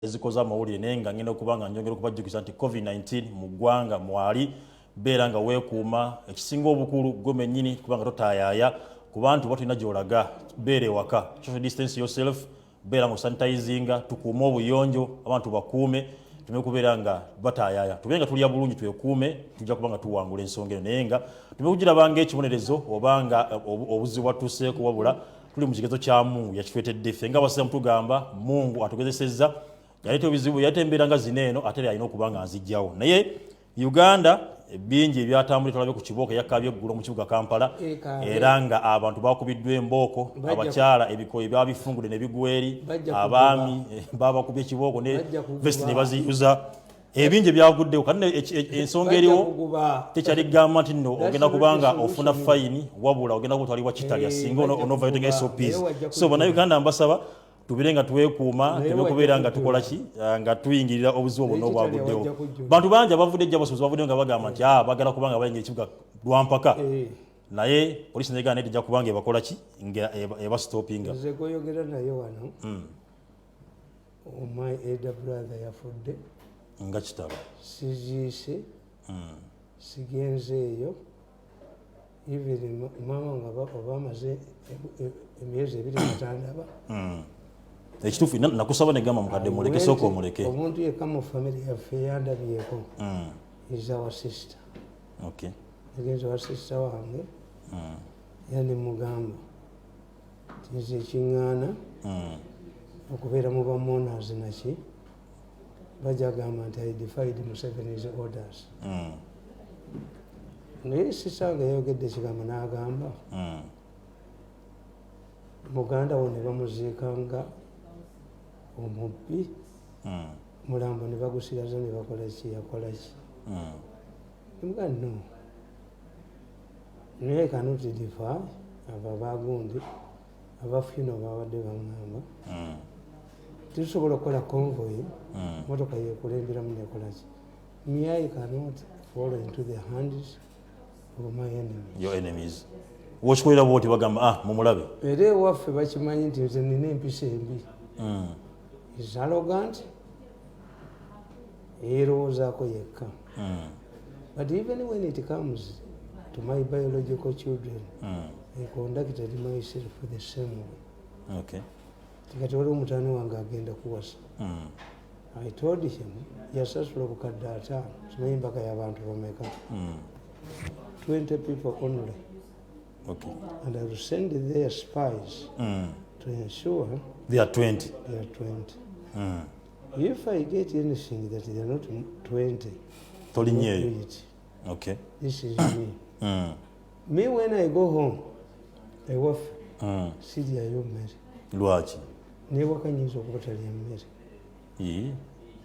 ezikoza amawulire naye nga ngenda okuba nga njongera okubajjukiza nti COVID-19 mu ggwanga mwali beera nga weekuuma ekisinga obukulu gome nnyini kubanga totayaaya ku bantu batulina gy'olaga beera ewaka social distance yourself beera nga sanitizinga tukuume obuyonjo abantu bakuume tume kubeera nga batayaaya tube nga tulya bulungi twekuume tujja kuba nga tuwangula ensonga eno naye nga tume kugirabanga ekibonerezo obanga obuzibu bwatuuseeko wabula tuli mu kigezo kya Mungu yakitwetedde ffe nga abasiraamu tugamba Mungu atugezesezza yaleeta ebizibu yatembeera nga zino eno ate alina okuba nga nzijjawo naye Uganda bingi ebyatambula tulabe ku kibooko yakabye eggulo mu kibuga Kampala era nga abantu bakubiddwa embooko abakyala ebikoyi byabifungudde ne bigweri abaami babakubye ekibooko ne vesti ne baziyuza ebingi byaguddewo kati ensonga eriwo tekyali gamba nti nno ogenda kubanga ofuna fayini wabula ogenda kutwalibwa kitalya singa onovayotenga SOPs so bannayuganda mbasaba tubire nga tuweekuuma tube kubeera nga tukola ki nga tuyingirira obuzibu bwonna obwaguddewo bantu bangi abavudde ejja basobozi bavuddeyo nga bagamba nti bagala kubanga bayingira ekibuga lwampaka naye polisi negana nti ejja kubanga ebakola ki nga ebasitopinga nze goyogera naye wano my elder brother yafudde nga kitaba siziise sigenzeeyo even mama nga bamaze emyezi ebiri batandaba ekituufu nakusaba negamba mukadde muleke sooka omuleke omuntu yekka mu famire yaffe yandabyeko is our sister nagenza wa sister wange yani mugamba tize ekiŋŋaana okubeera mu bamonas naki bajja gamba nti I defied Museveni's orders naye sisange yayogedde ekigambo n'agamba muganda wo ne bamuziikanga omubbi mulambo ne bagusiraza ne bakola ki yakola ki nga no naye cannot defy abo abagundi abafino babadde baŋŋamba tusobola okukola convoy motoka yekulemberamu nekola ki I cannot fall into the hands of my enemies. Your enemies. Wokikolera bwoti bagamba mumulabe era ewaffe bakimanyi nti nze nina empisa embi is arrogant yeerowoozaako yekka but even when it comes to my biological children I conducted myself the same way. Tikati waliwo mutaani wange agenda kuwasa I told him yasasula obukadde 5 simanyi mpaka y'abantu bameka 20 people only. And I will send their spies to ensure they are 20. They are 20. If I get anything that they are not 20, this is me. Me when I go home, I work. Sidia yomere. Lwaki. Newakanyiza okubatalya emmere.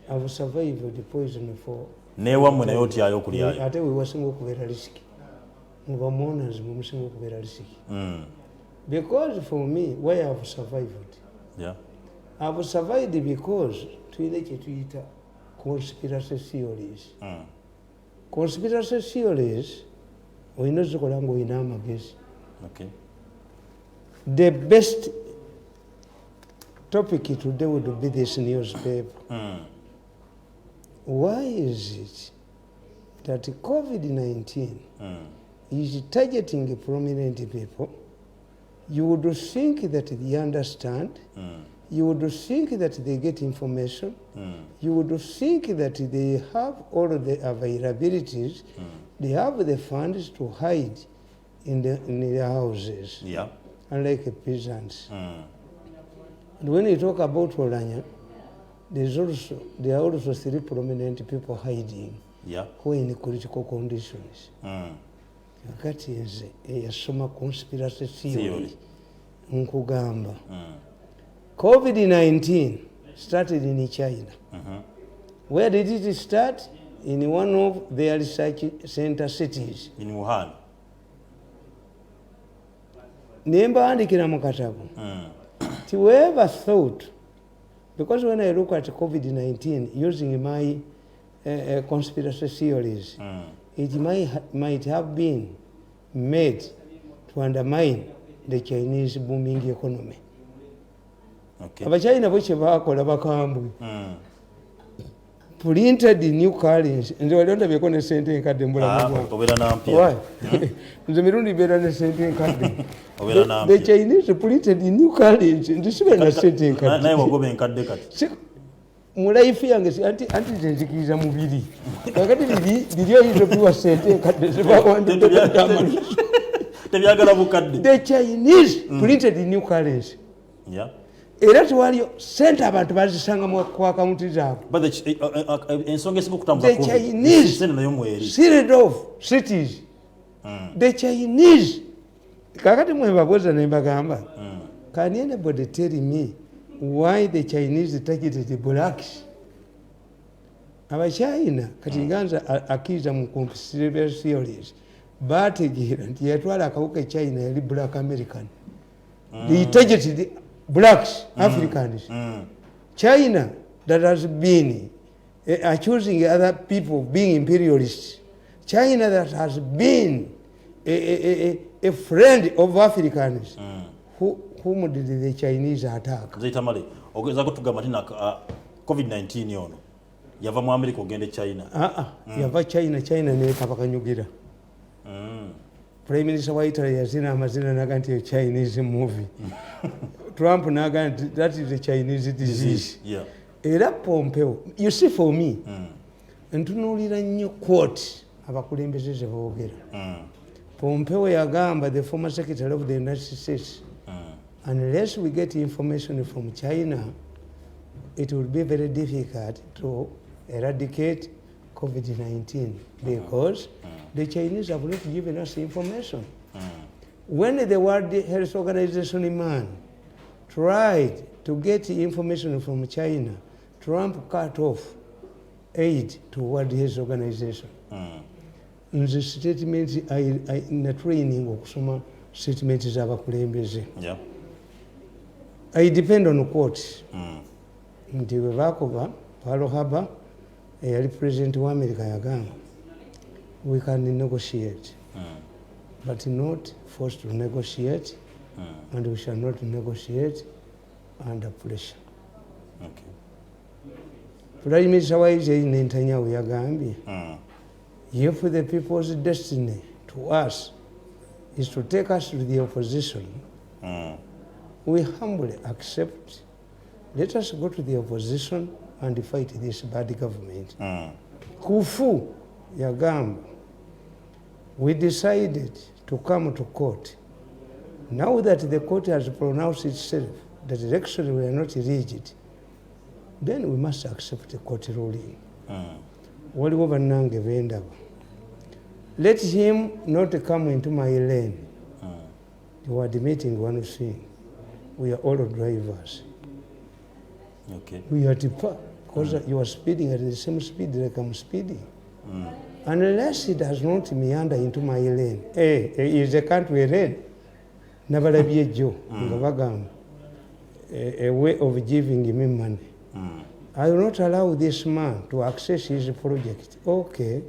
I've survived the poison for. Newammwe naye otyayo okulyayo. Ate wewasinga okubeera risiki. Mubamonas mumusinga okubeera risiki. Because for me, why I have survived? I've survived because tuyina kye tuyita conspiracy theories. Conspiracy theories oyina ozikola nga oyina amagezi. The best topic today would be this newspaper. Why is it that COVID-19 is targeting prominent people? You would think that they understand. You would think that they get information. You would think that they have all the availabilities. They have the funds to hide in their houses, unlike peasants. And when you talk about Olanya, there are also 3 prominent people hiding who are in critical conditions. Kakati nze eyasoma conspiracy theory nkugamba COVID-19 started in China. Where did it start? In one of their research center cities. In Wuhan. Nembaandikira mu katabu. Whoever thought, because when I look at COVID-19 using my conspiracy theories, it might have been made to undermine the Chinese booming economy. Okay. Abachina bo kye bakola bakambwe printed new currency nze wali ondabyeko ne sente enkadde mbulamu obeera nampya nze mirundi beera ne sente enkadde obeera nampya the Chinese printed new currency nze sibeera na sente enkadde naye wagoba enkadde kati mu life yange anti nze nzikiriza mubiri kakati biri oyinza okuwa sente enkadde zibawandidde tebyagala bukadde the Chinese printed new currency era tewaliyo sente abantu bazisanga ku akaunti zaabwe ensonga esikukutambula the Chinese nayo mweri series of cities the Chinese kakati mwebabuuza nembagamba can anybody tell me why the Chinese targeted the blacks? Abachina kati nganza akiza mu conspiracy theories bategeera nti yatwala akawuka China yali black American. They targeted blacks Africans. China that has been accusing other people of being imperialists. China that has been a friend of Africans. Whom did the Chinese attack? Tamale, ogeza kutugamba tina COVID-19 yono yava mu America ogende China. Yava China ne kabakanyugira. Prime Minister wa Italy yazina amazina naga nti Chinese movie. Trump naga nti that is a Chinese disease. Yeah. Era Pompeo, you see for me, ntunulira nnyo quote abakulembeze ze boogera. Pompeo yagamba, the former Secretary of the United States, unless we get information from China, it will be very difficult to eradicate COVID-19 because the Chinese have not given us information. When the World Health Organization man tried to get information from China, Trump cut off aid to World Health Organization. Nze statement na training okusoma statement z'abakulembeze. Yeah. I depend on quotes. Nti bwe bakoba Pearl Harbor eyali president wa America yagamba we can negotiate but not forced to negotiate and we shall not negotiate under pressure. Okay. Prime Minister wa Israel Netanyahu yagambye if the people's destiny to us is to take us to the opposition, we humbly accept. Let us go to the opposition and fight this bad government. Kufu yagamba, we decided to come to court. Now that the court has pronounced itself that the elections were not rigged, then we must accept the court ruling. Waliwo bannange bendaba. Let him not come into my lane. You are admitting one thing. We are all drivers. Okay. We are tipper because you are speeding at the same speed like I'm speeding. Unless it does not meander into my lane. Is a country lane. Nabalabye Joe. A way of giving me money. I will not allow this man to access his project. Okay.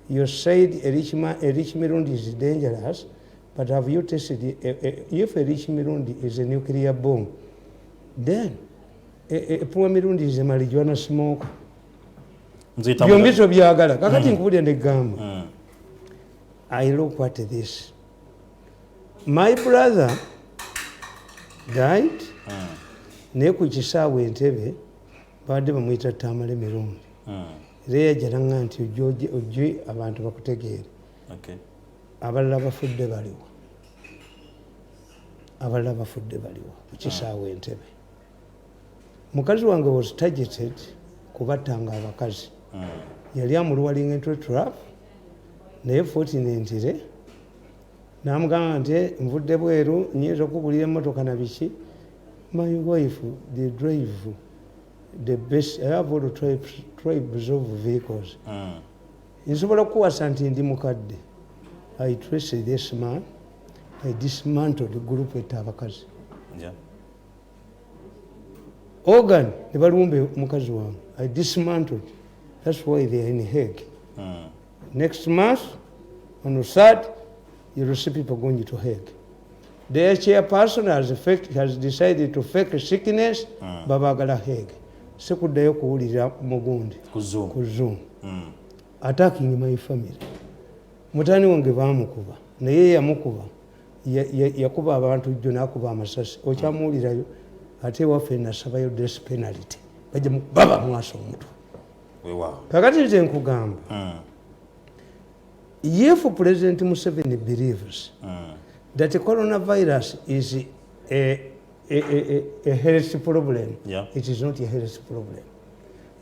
You said a rich mirundi is dangerous, but have you tested it? If a rich mirundi is a nuclear bomb, then a poor mirundi is a marijuana smoke. Byombizo byagala. Kakati nkubulya negamba. I look at this. My brother died. Ne ku kisaawe Entebbe badde bamuyita Tamale mirundi. Reya jaranga nti ojje abantu bakutegeere. Okay. Abalala bafudde baliwo. Abalala bafudde baliwo ku kisaawe Entebbe. Mukazi wange was targeted kubattanga abakazi. Yali amulwalinga into trap naye fortunately namugamba nti nvudde bweru nyinza okugulira emmotoka na biki. My wife, they drive the best. I have all the tribes of vehicles. Nsobola kuwasa nti ndi mukadde. I traced this man. I dismantled the group etta abakazi. Yeah. Organ ne balumbe mukazi wange. I dismantled. That's why they are in Hague. Next month, on the 3rd, you'll see people going to Hague. their chairperson has decided to fake sickness, babagala hege. Sekuddayo kuwulira mugundi ku Zoom. Attacking my family. Mutani wange bamukuba. Naye yamukuba. Yakuba abantu jjo nakuba amasasi. Okyamuwulirayo ate waffe nasabayo death penalty. Bajja baba mwaso omuntu. Kakati nze nkugamba. If President Museveni believes that the coronavirus is a health problem, it is not a health problem.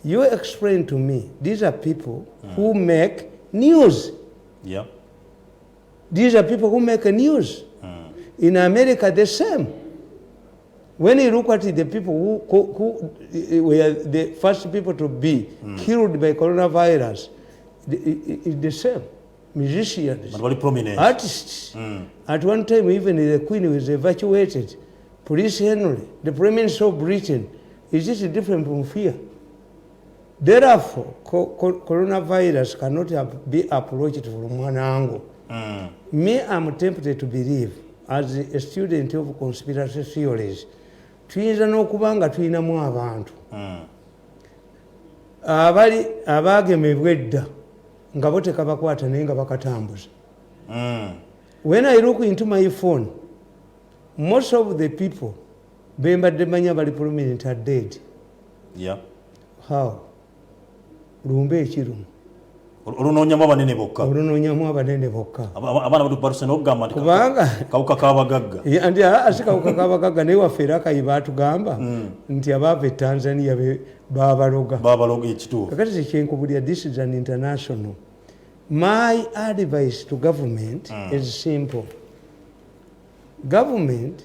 You explain to me, these are people who make news. These are people who make news. In America, the same. When you look at the people who were the first people to be killed by coronavirus, it's the same. Musicians, artists. At one time, even the Queen was evacuated. Prince Henry, the Prime Minister of Britain, is just different from fear. Therefore, coronavirus cannot be approached from one angle. Me, I'm tempted to believe, as a student of conspiracy theories, tuyinza n'okubanga tuyinamu abantu abagemebwa edda nga bo tekabakwata naye nga bakatambuza. When I look into my phone, most of the people bembadde manya bali prominent are dead. How? Lumbe ekirumu olunonyamu abanene bokka abaana batuse n'okugamba nti kawuka k'abagagga andi asi kawuka k'abagagga naye waffe era kayi baatugamba nti abaava e Tanzania babaloga ekituufu. kakati tekyenkubulira, this is an international. My advice to government is simple. Government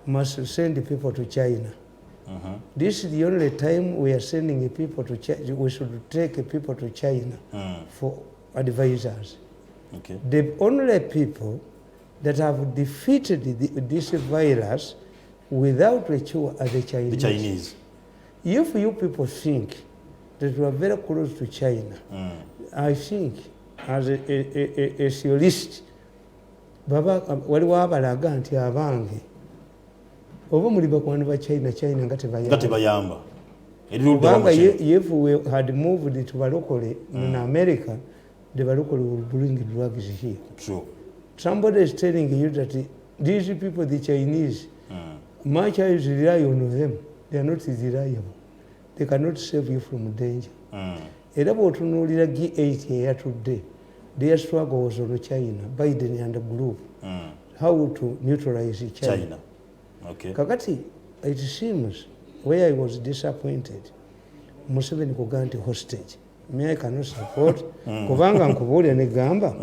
must send people to China. This is the only time we are sending people to China. We should take people to China for advisors. The only people that have defeated this virus without a cure are the Chinese. If you people think that we are very close to China, I think as a theorist, waliwo abalaga nti abange oba muli bakwano ba China nga tebayamba. Kubanga if we had moved to balokole in America, the balokole will bring drugs here. True. Somebody is telling you that these people, the Chinese, much as you rely on them, they are not reliable. They cannot save you from danger. Era bw'otunuulira G8 eyatudde, their struggle was on China, Biden and the group, how to neutralize China. Kakati, it seems where I was disappointed, Museveni kuganti hostage. Me I cannot support. Kubanga nkubuulira ne gamba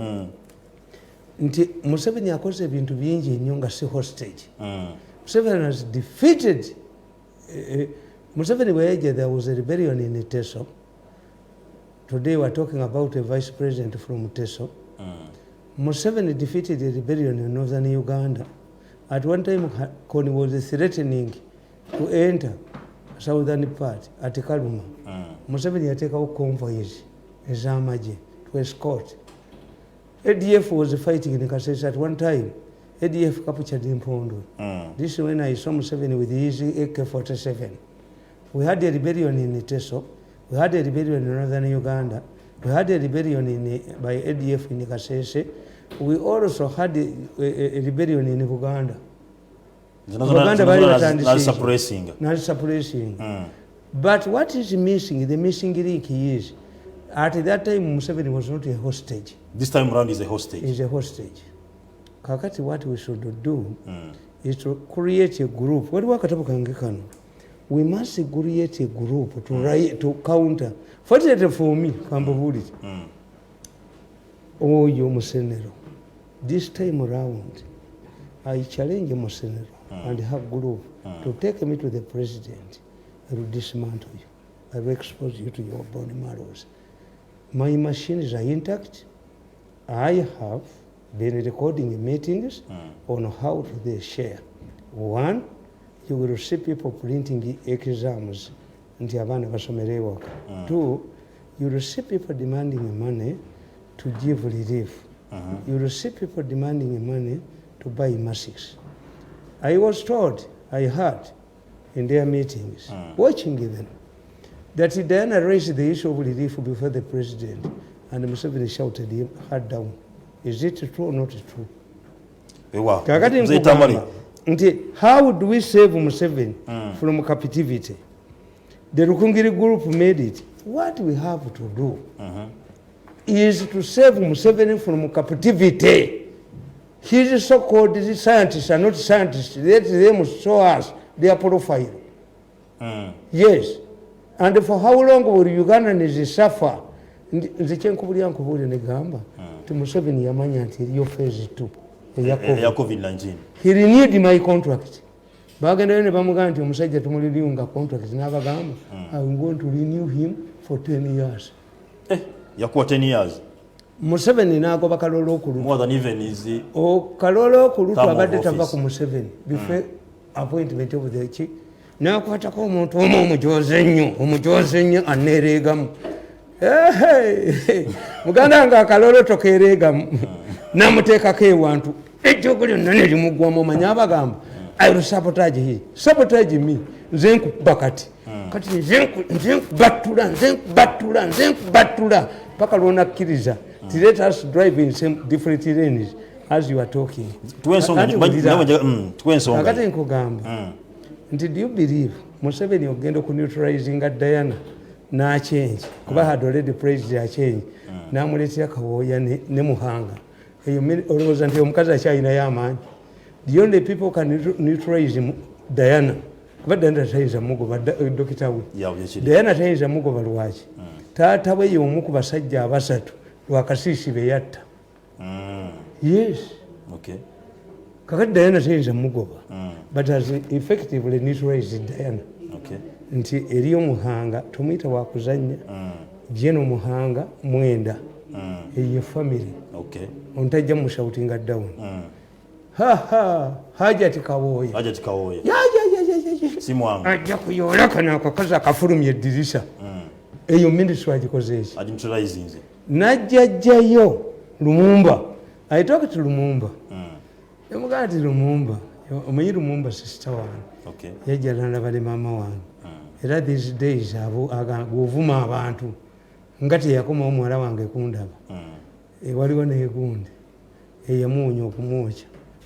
nti Museveni akoze ebintu bingi nnyo nga si hostage. Museveni has defeated. Museveni wherever there was a rebellion in Teso. Today we are talking about a vice president from Teso. Museveni defeated a rebellion in northern Uganda. At one time, Kony was threatening to enter southern part at Kaluma. Museveni had taken convoys ez'amagye to escort. ADF was fighting in Kasese at one time. ADF captured Mpondo. This is when I saw Museveni with his AK-47. We had a rebellion in Teso. We had a rebellion in northern Uganda. We had a rebellion by ADF in Kasese. We also had a rebellion in Uganda. Not suppressing. But what is missing, the missing link is, at that time Museveni was not a hostage. This time around is a hostage. He's a hostage. Kakati, what we should do is to create a group. We must create a group to counter. Fortunately for me, Oyo Musenero. This time around, I challenge Musenero and have group to take me to the president. I will dismantle you. I will expose you to your bone marrows. My machines are intact. I have been recording meetings on how they share. One, you will see people printing exams. Two, you will see people demanding money to give relief. You will see people demanding money to buy masks. I was told, I heard in their meetings, watching even, that Diana raised the issue of relief before the president, and Museveni shouted her down. Is it true or not true? Kakati nkugamba nti how do we save Museveni from captivity? The Rukungiri group made it. What we have to do is to save Museveni from captivity. His so-called scientists are not scientists. Let them show us their profile. Yes. And for how long will Ugandans suffer? Nze kyenkubulira nkubulire ne gamba ti Museveni yamanya nti eriyo phase 2 eya COVID-19. He renewed my contract. Bagendayo ne bamugamba nti omusajja tumuliriunga contract n'abagamba I'm going to renew him for 10 years. Yakuwa 10 years. Museveni n'agoba Kalolo Okulutu. More than even is Kalolo Okulutu abadde tava ku Museveni before appointment of the chief. N'akwatako omuntu omu omujoze nnyo aneereegamu. Muganda nga Kalolo tokeereegamu n'amuteekako ewantu ejjoogo lyonna ne limugwamu omanya abagamba I will sabotage he. Sabotage me. Nze nkuba kati. Kati nze nkubattula paka lw'onakkiriza. Let us drive in some different lanes as you are talking. Kakati nkugamba nti do you believe Museveni ogenda okuneutralizing Diana n'achange kuba had already praised a change n'amuleetera Kawooya ne Muhanga eyo olowooza nti omukazi akyalinayo amaanyi. The only people can neutralize Diana kuba Diana tayinza mugoba dokita we. Diana tayinza mugoba lwaki taata we y'omu ku basajja abasatu lwakasiisi be yatta. Yes. Okay. Kakati Diana tayinza mugoba but has effectively neutralized Diana. Okay. Nti eri Omuhanga tumuyita wakuzannya Jeno Muhanga mwenda eyo family. Okay. Ontajja mushoutinga down. Hajati Kawooya. Ya. Simwangu. Ajja kuyola kana akakazi akafulumya eddirisa. Eyo ministry agikoze eki. Neutralizing. Najjajjayo Lumumba. I talked to Lumumba. Yamugamba nti Lumumba. Omanyi Lumumba sister wange. Okay. Yajja n'alaba ne maama wange. Era these days bw'ovuma abantu nga teyakomawo muwala wange kundaba. Waliwo n'egundi eyamuwonya okumwokya.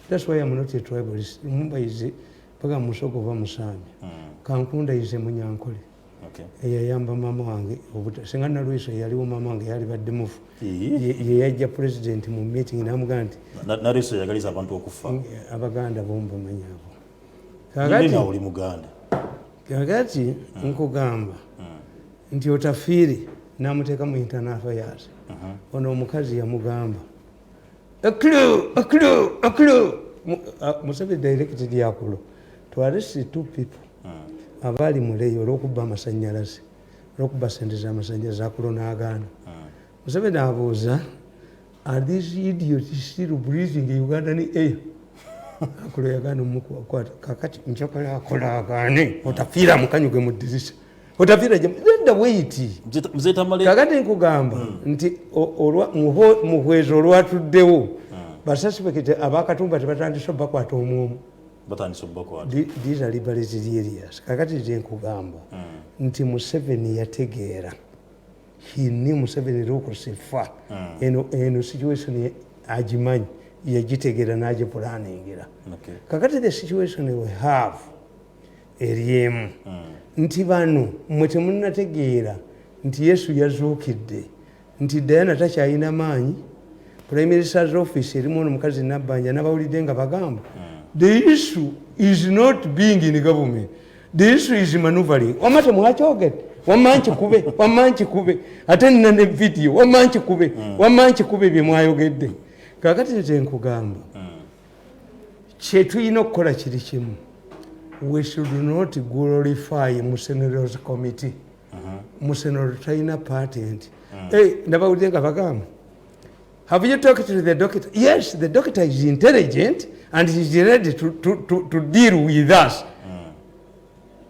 That's why I'm not a tribalist. Lumumba is paka musoko va musambi. Kankunda is Munyankole. Okay. Eyayamba mama wange singa nalwiso yaliwo mama wange yali badde mufu. Ye yajja president mu meeting n'amugamba nti nalwiso yagaliza abantu okufa. Abaganda bomba manyabo. Kakati oli Muganda. Kakati nkugamba nti otafiiri n'amuteeka mu internal affairs. Ono omukazi yamugamba a clue. Museveni directed yakulo to arrest 2 people abali muleyo olw'okubba amasannyalaze olw'okubba sente z'amasannyalaze akulo n'agaana. Museveni abuuza are these idiots still breathing Ugandan air? Akulo yagaana omukwata kakati nkyakala akola agaane otafiira mukanyuge mu ddirisa otafiira genda weiti kakati nkugamba nti muhwezo olwatuddewo basasipekete abakatumba tebatandise bakwata omwomu. These are liberated areas. Kakati nze nkugamba nti Museveni yategeera. He knew Museveni lokusifa eno situation agimanyi yagitegeera n'agipulaningira. Kakati the situation we have eriemu nti bano mwe temunnategeera nti Yesu yazuukidde nti Diana takyalina maanyi. Prime Minister's office erimu ono mukazi Nabbanja n'abawulidde nga bagamba the issue is not being in government. The issue is maneuvering. Wamate mwakyogedde wamanchi kube ate nina ne video wamanchi kube bye mwayogedde. Kakati nze nkugamba kye tulina okukola kiri kimu. We should not glorify Musenero's committee. Musenero talina patent. Ndabawulidde nga bagamba have you talked to the doctor? Yes, the doctor is intelligent and he is ready to deal with us.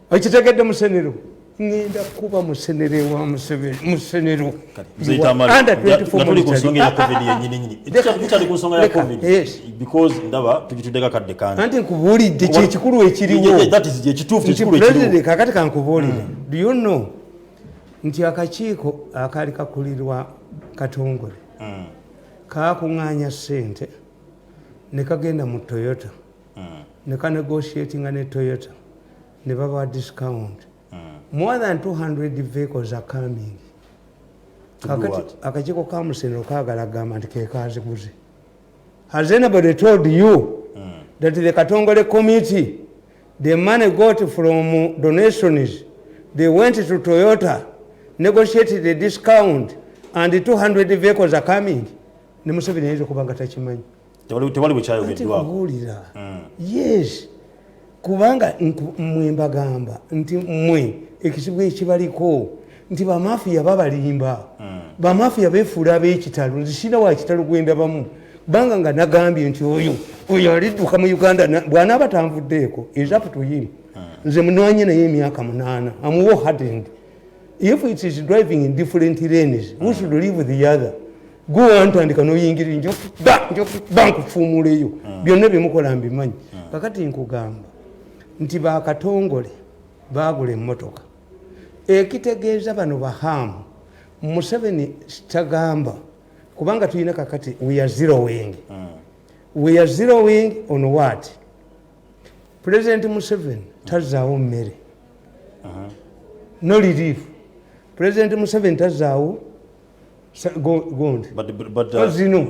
Okitegedde Musenero ngenda kuba musenere wa musenero Mzee Tamale ngatuli ku nsonga ya covid yennyini tukyali ku nsonga ya covid because ndaba tukituddeka kadde kandi anti nkubuulidde kyekikulu ekiriwo that is ekituufu ekikulu ekiriwo kakati kankubuulire do you know nti akakiiko akaali kakulirwa Katongole kakuŋŋaanya ssente ne kagenda mu Toyota ne kanegotiatinga ne Toyota ne baba discount more than 200 vehicles are coming. Akakiiko ka Musenero kaagala gamba nti kekaziguze. Has anybody told you that the Katongole committee, the money got from donations, they went to Toyota, negotiated a discount, and the 200 vehicles are coming? Ne Museveni yinza kubanga takimanyi. Tewali bwekyayogeddwako. Yes. Kubanga mmwe mbagamba nti mmwe ekisibu ekibaliko nti bamafiya babalimba bamafiya beefuula ab'ekitalo nzisina wa kitalo gwenda bamu banga nga nagambye nti oyo alidduka mu Uganda bw'anaaba tanvuddeeko is up to him. Nze munwanye naye emyaka 8 amuwo hardened. If it is driving in different lanes who should leave the other? Go on tandika noyingirira njokuba nkufuumuleyo byonna byemukola mbimanyi. Kakati nkugamba nti bakatongole bagula emmotoka ekitegeeza bano bahamu Museveni kitagamba kubanga tulina kakati we are zeroing on what? President Museveni tazaawo mmere no relief. President Museveni tazaawo gondi but you know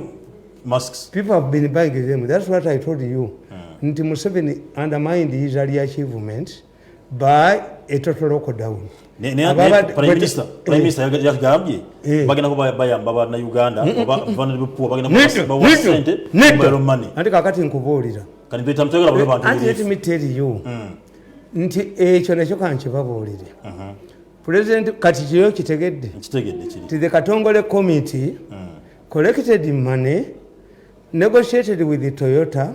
masks people have been buying them. That's what I told you. Nti Museveni undermined his early achievements by a total lockdown. Prime Minister yagambye bagenda kubayamba bana Uganda vulnerable poor bagenda kubawa sente mobile money. Anti kakati nkubuulira. Kani beta mtegera bwe bantu. Anti let me tell you. Nti ekyo nakyo kankibabuulire. President kati kiyo kitegedde. Kitegedde. The Katongole committee collected money, negotiated with the Toyota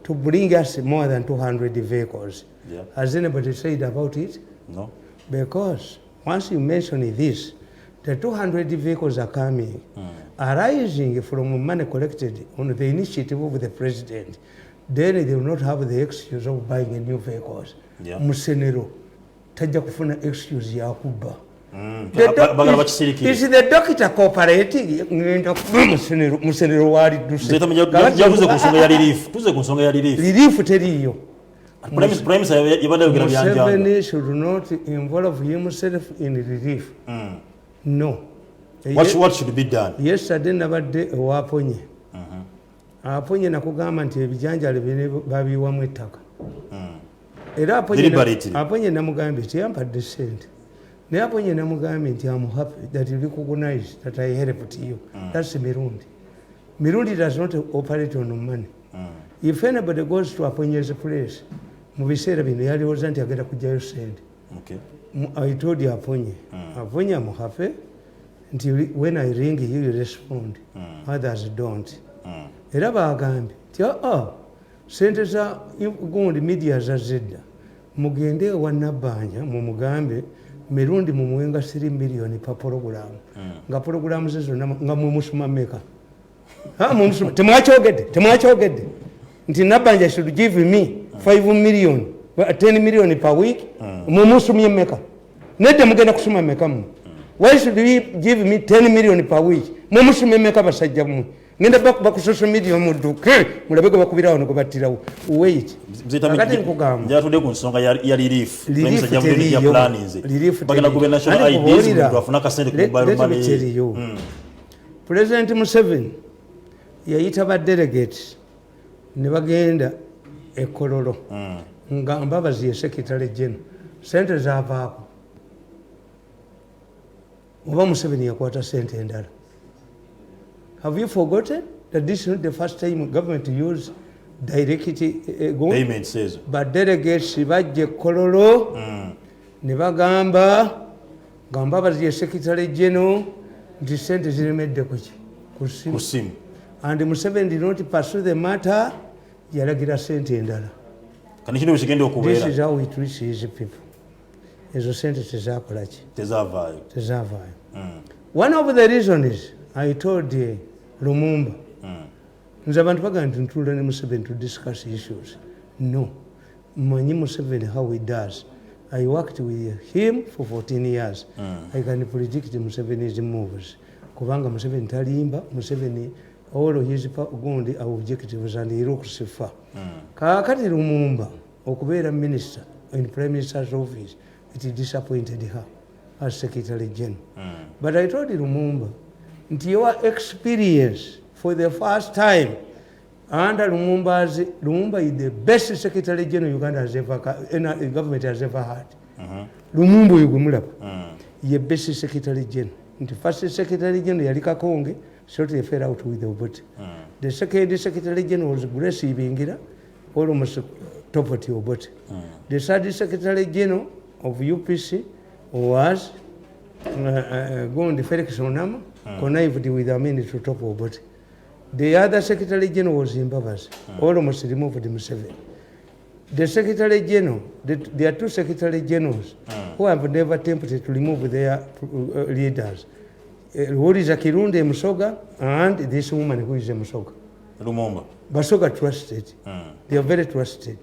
to bring us more than 200 vehicles. Yeah. Has anybody said about it? No. Because once you mention this, the 200 vehicles are coming, arising from money collected on the initiative of the president. Then they will not have the excuse of buying a new vehicles. Yeah. Musenero, tajja kufuna excuse ya kuba. Is the doctor cooperating? Musenero wali duse. Yavuze ku nsonga ya relief. Tuze ku nsonga ya relief. Relief teriyo. Prime yabadde yogera byanja. Museveni should not involve himself in relief. No. What should be done? Yesterday nabadde owaponye. Aponye nakugamba nti ebijanjalo bine babiwamu ettaka. Era aponye namugambye nti yampadde ssente. Naye aponye namugambye nti I'm happy that you recognize that I helped you. That's mirundi. Mirundi does not operate on money. If anybody goes to Aponye's place, mu biseera bino yalowooza nti agenda kujjayo ssente. I told you Aponye. Aponye I'm happy nti when I ring you respond. Others don't. Era bagambye nti ssente za gundi media zazidda mugende wa Nabbanja mumugambe mirundi mumuwenga 3 million pa program nga program ze zonna nga mumusuma meka temwakyogedde nti Nabbanja should give me 5 million 10 million per week mumusumye meka nedde mugenda kusuma meka mu why should you give me 10 million per week mumusumye meka basajja mu ngenda baku social media muduke mulabe ko bakubira wano ko batirawo wait akati nkugamba njatudde ku nsonga ya relief prime jamu ya plannings bagenda ku national IDs mu afuna ka sente ku mobile money. President Museveni yayita ba delegates ne bagenda ekololo nga mbabazi ye secretary general sente zaavaako oba Museveni yakwata sente endala. Have you forgotten that this is not the first time government use direct payments? But delegates bajje kololo ne bagamba gamba bazi secretary general nti sente ziremedde ku simu. And Museveni did not pursue the matter, yalagira sente endala. This is how it reaches people. ezo sente tezakolaki tezavaayo. One of the reasons I told Lumumba, nze abantu bagamba nti ntuula ne Museveni to discuss issues. No, manyi Museveni how he does. I worked with him for 14 years. I can predict Museveni's moves. Kubanga Museveni talimba, Museveni all of his gundi objectives and he looks far. Kakati Lumumba okubeera minister in Prime Minister's office, it disappointed her as Secretary General. But I told Lumumba, your experience for the first time under Lumumba is the best Secretary General Uganda has ever, government has ever had. Lumumba yugumulaba, the best Secretary General. The first Secretary General Yalika Konge, shortly fell out with the vote. The second Secretary General was Grace Ibingira, almost top of your vote. The third Secretary General of UPC was going to Felix Onama, connived with Amini to top of vote. The other Secretary General was Zimbabwe, almost removed Museveni. The Secretary General, there are two Secretary Generals who have never attempted to remove their leaders. Who is a Kirundi Musoga and this woman who is a Musoga. Lumumba. Basoga trusted. They are very trusted.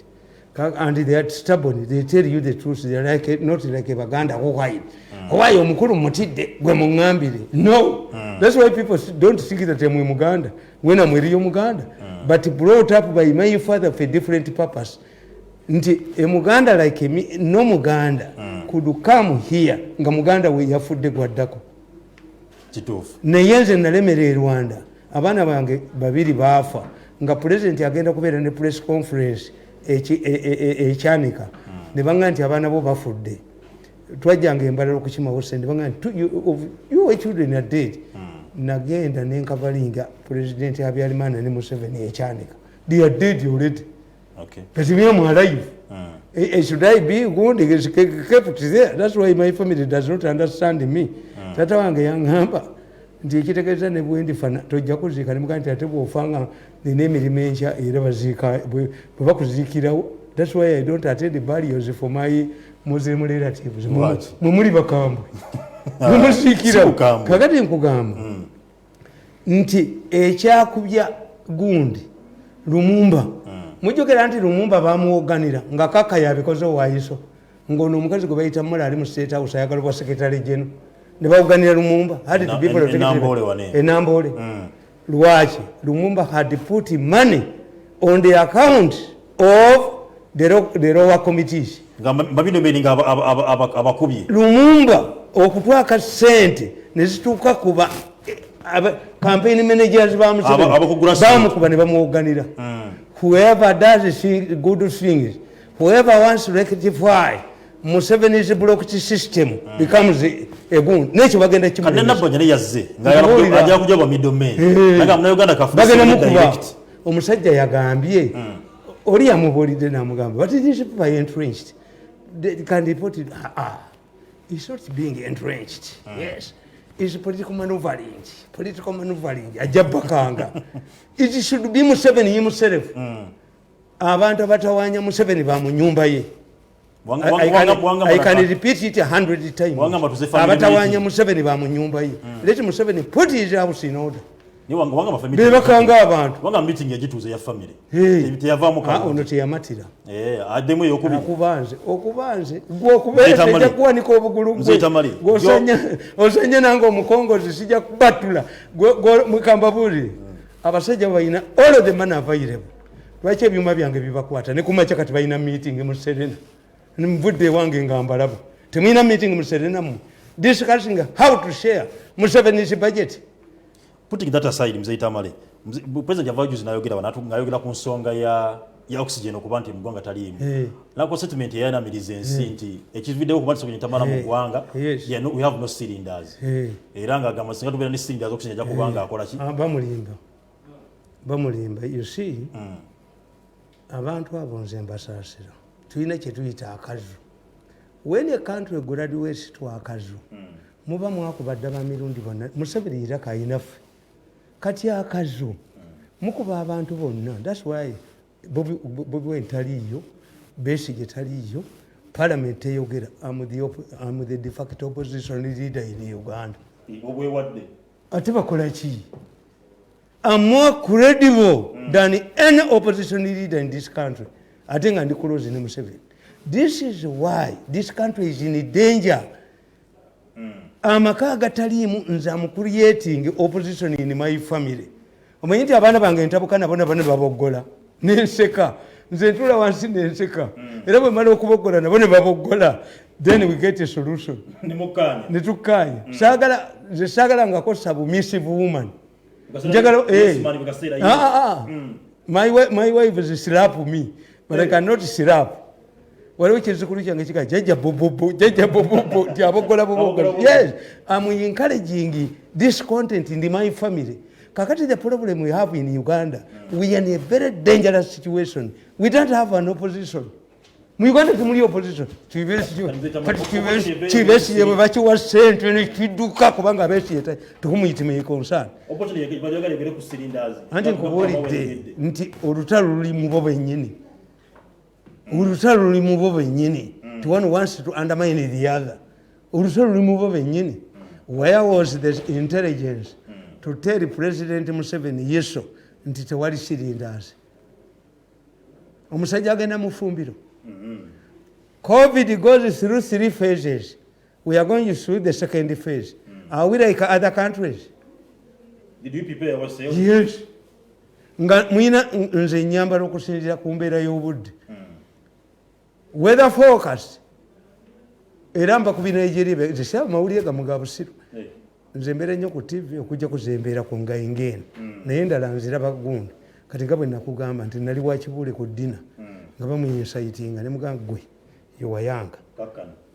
And they are stubborn. They tell you the truth. They are like, not like a Baganda. Why? Why you mukuru mutide gwe mungambire? No. That's why people don't think that I'm Muganda when I'm real Muganda. But brought up by my father for a different purpose. Nti a Muganda like me, no Muganda could come here. Nga Muganda we yafudde gwaddako. Kituufu. Nayenze nalemera Rwanda. Abaana bange babiri baafa. Nga president agenda kubeera ne press conference ekyanika. Ne banga nti abaana bo bafudde. Twajjanga embalala okukimawo sente banga nti your children are dead. Nagenda nenkavalinga president Habyarimana ne Museveni ekyanika. They are dead already. Okay. But we are alive. Should I be good? Kept there. That's why my family does not understand me. Tata wange yangamba nti ekitegeeza ne bwendi fana tojja kuziika ne mugaa nti ate bw'ofanga nina emirimu enkya era baziika bwe bakuziikirawo. That's why I don't attend burials for my Muslim relatives. Mwe muli bakambwe mumuziikirawo. Kakati nkugamba nti ekyakubya gundi Lumumba mujjukira nti Lumumba bamuwoganira nga kaka yabikoze waayiso ng'ono omukazi gwe bayita Mula ali mu State House ayagala bwa Secretary General ne bawuganira Lumumba had to people enambole lwaki Lumumba had put money on the account of the lower committees babino meaning abakubye Lumumba okutwaka sente ne zituuka kuba campaign managers bamukuba ne bamuwoganira. Whoever does good things, whoever wants to rectify Museveni's blocked system becomes a goon. Nature bagenda kimwe. Kanena bonyane yazze. Nga ajja kujja ba middleman. Naga muna Uganda kafusi direct. Omusajja yagambye oli amubulidde namugamba. But this people are entrenched. They can report it. It's not being entrenched. Yes. It's political maneuvering. Political maneuvering. Ajabakanga. It should be Museveni himself. Abantu abatawanya Museveni ba mu nyumba ye. I can repeat it 100 times. Abatawanya Museveni ba mu nyumba ye. Let Museveni put his house in order. Ni wanga ba family. Bebakanga abantu. Wanga meeting yagituze ya family. Ebite yavamu ka. Ono teyamatira. Ademu yokubi. Okubanze. Gwo okubeera sijja kuwanika obugulu. Mzee Tamale. Osanya nango omukongozi sijja kubatula. Mukamba buli. Abasajja bayina all of the money available. Lwaki ebyuma byange bibakwata ne kumacha kati bayina meeting mu Serena. Nimvudde wange ngambalabo. Temuyina meeting mu Serena mu. Discussing how to share Museveni's budget. Putting that aside, Mzee Tamale, President Javajuzi nayogera banatu ngayogera ku nsonga ya oxygen okuba nti mugwanga taliimu. Nako settlement yanamiriza ensi nti ekividdewo okuba nti kwenye Tamale mu ggwanga, we have no cylinders. Era nga agamba singa tubeera ne cylinders oxygen ajja kubanga akola ki? Bamulimba. You see, abantu abo nze mbasaasira. Tulina kye tuyita akazu. When a country graduates to akazu, muba mwakubadde ba mirundi bonna. Museveni era kayinaffe. Kati akazu mukuba abantu bonna. That's why Bobi Wine taliyo, Besigye taliyo, parliament eyogera I'm the de facto opposition leader in Uganda. Ate bakola ki? I'm more credible than any opposition leader in this country. I think I'm close in Museveni. This is why this country is in danger. Amaka agataliimu nze am creating opposition in my family. Omanyi nti abaana bange ntabuka nabo ne baboggola nenseka nze ntula wansi nenseka era bwe mala okuboggola nabo ne baboggola then we get a solution netukkaanya saagala ngako submissive woman njagala my wife is slap me but I cannot slap. Waliwo kizukulu kyange kika jajja bobobo tiaboggola bobogola. Yes, I'm encouraging this content in my family. Kakati the problem we have in Uganda, we are in a very dangerous situation. We don't have an opposition. We want to be opposition. Chivesi yebachi wa sente ne kiduka kubanga besi yeta to whom it may concern. Anti kubolide nti olutalo luli mu bo bennyini. Olutalo luli mu bo bennyini. To one wants to undermine the other. Olutalo luli mu bo bennyini. Where was the intelligence to tell President Museveni yeso nti tewali sirindazi? Omusajja agenda mu fumbiro. COVID goes through 3 phases. We are going through the second phase. Are we like other countries? Did we prepare ourselves? Yes. Nga mwina nze nyambala okusinziira ku mbeera y'obudde. Weather forecast. Era mba kubi Nigeria zisaba mawulire gamuga busiru. Nze mbeera nnyo ku TV okujja kuzembeera ku ngayingeno. Naye ndala nziraba gundi. Kati nga bwe nakugamba nti nali wa Kibuule ku ddina. Nga bamuyinsayitinga ne mugamba gwe yewayanga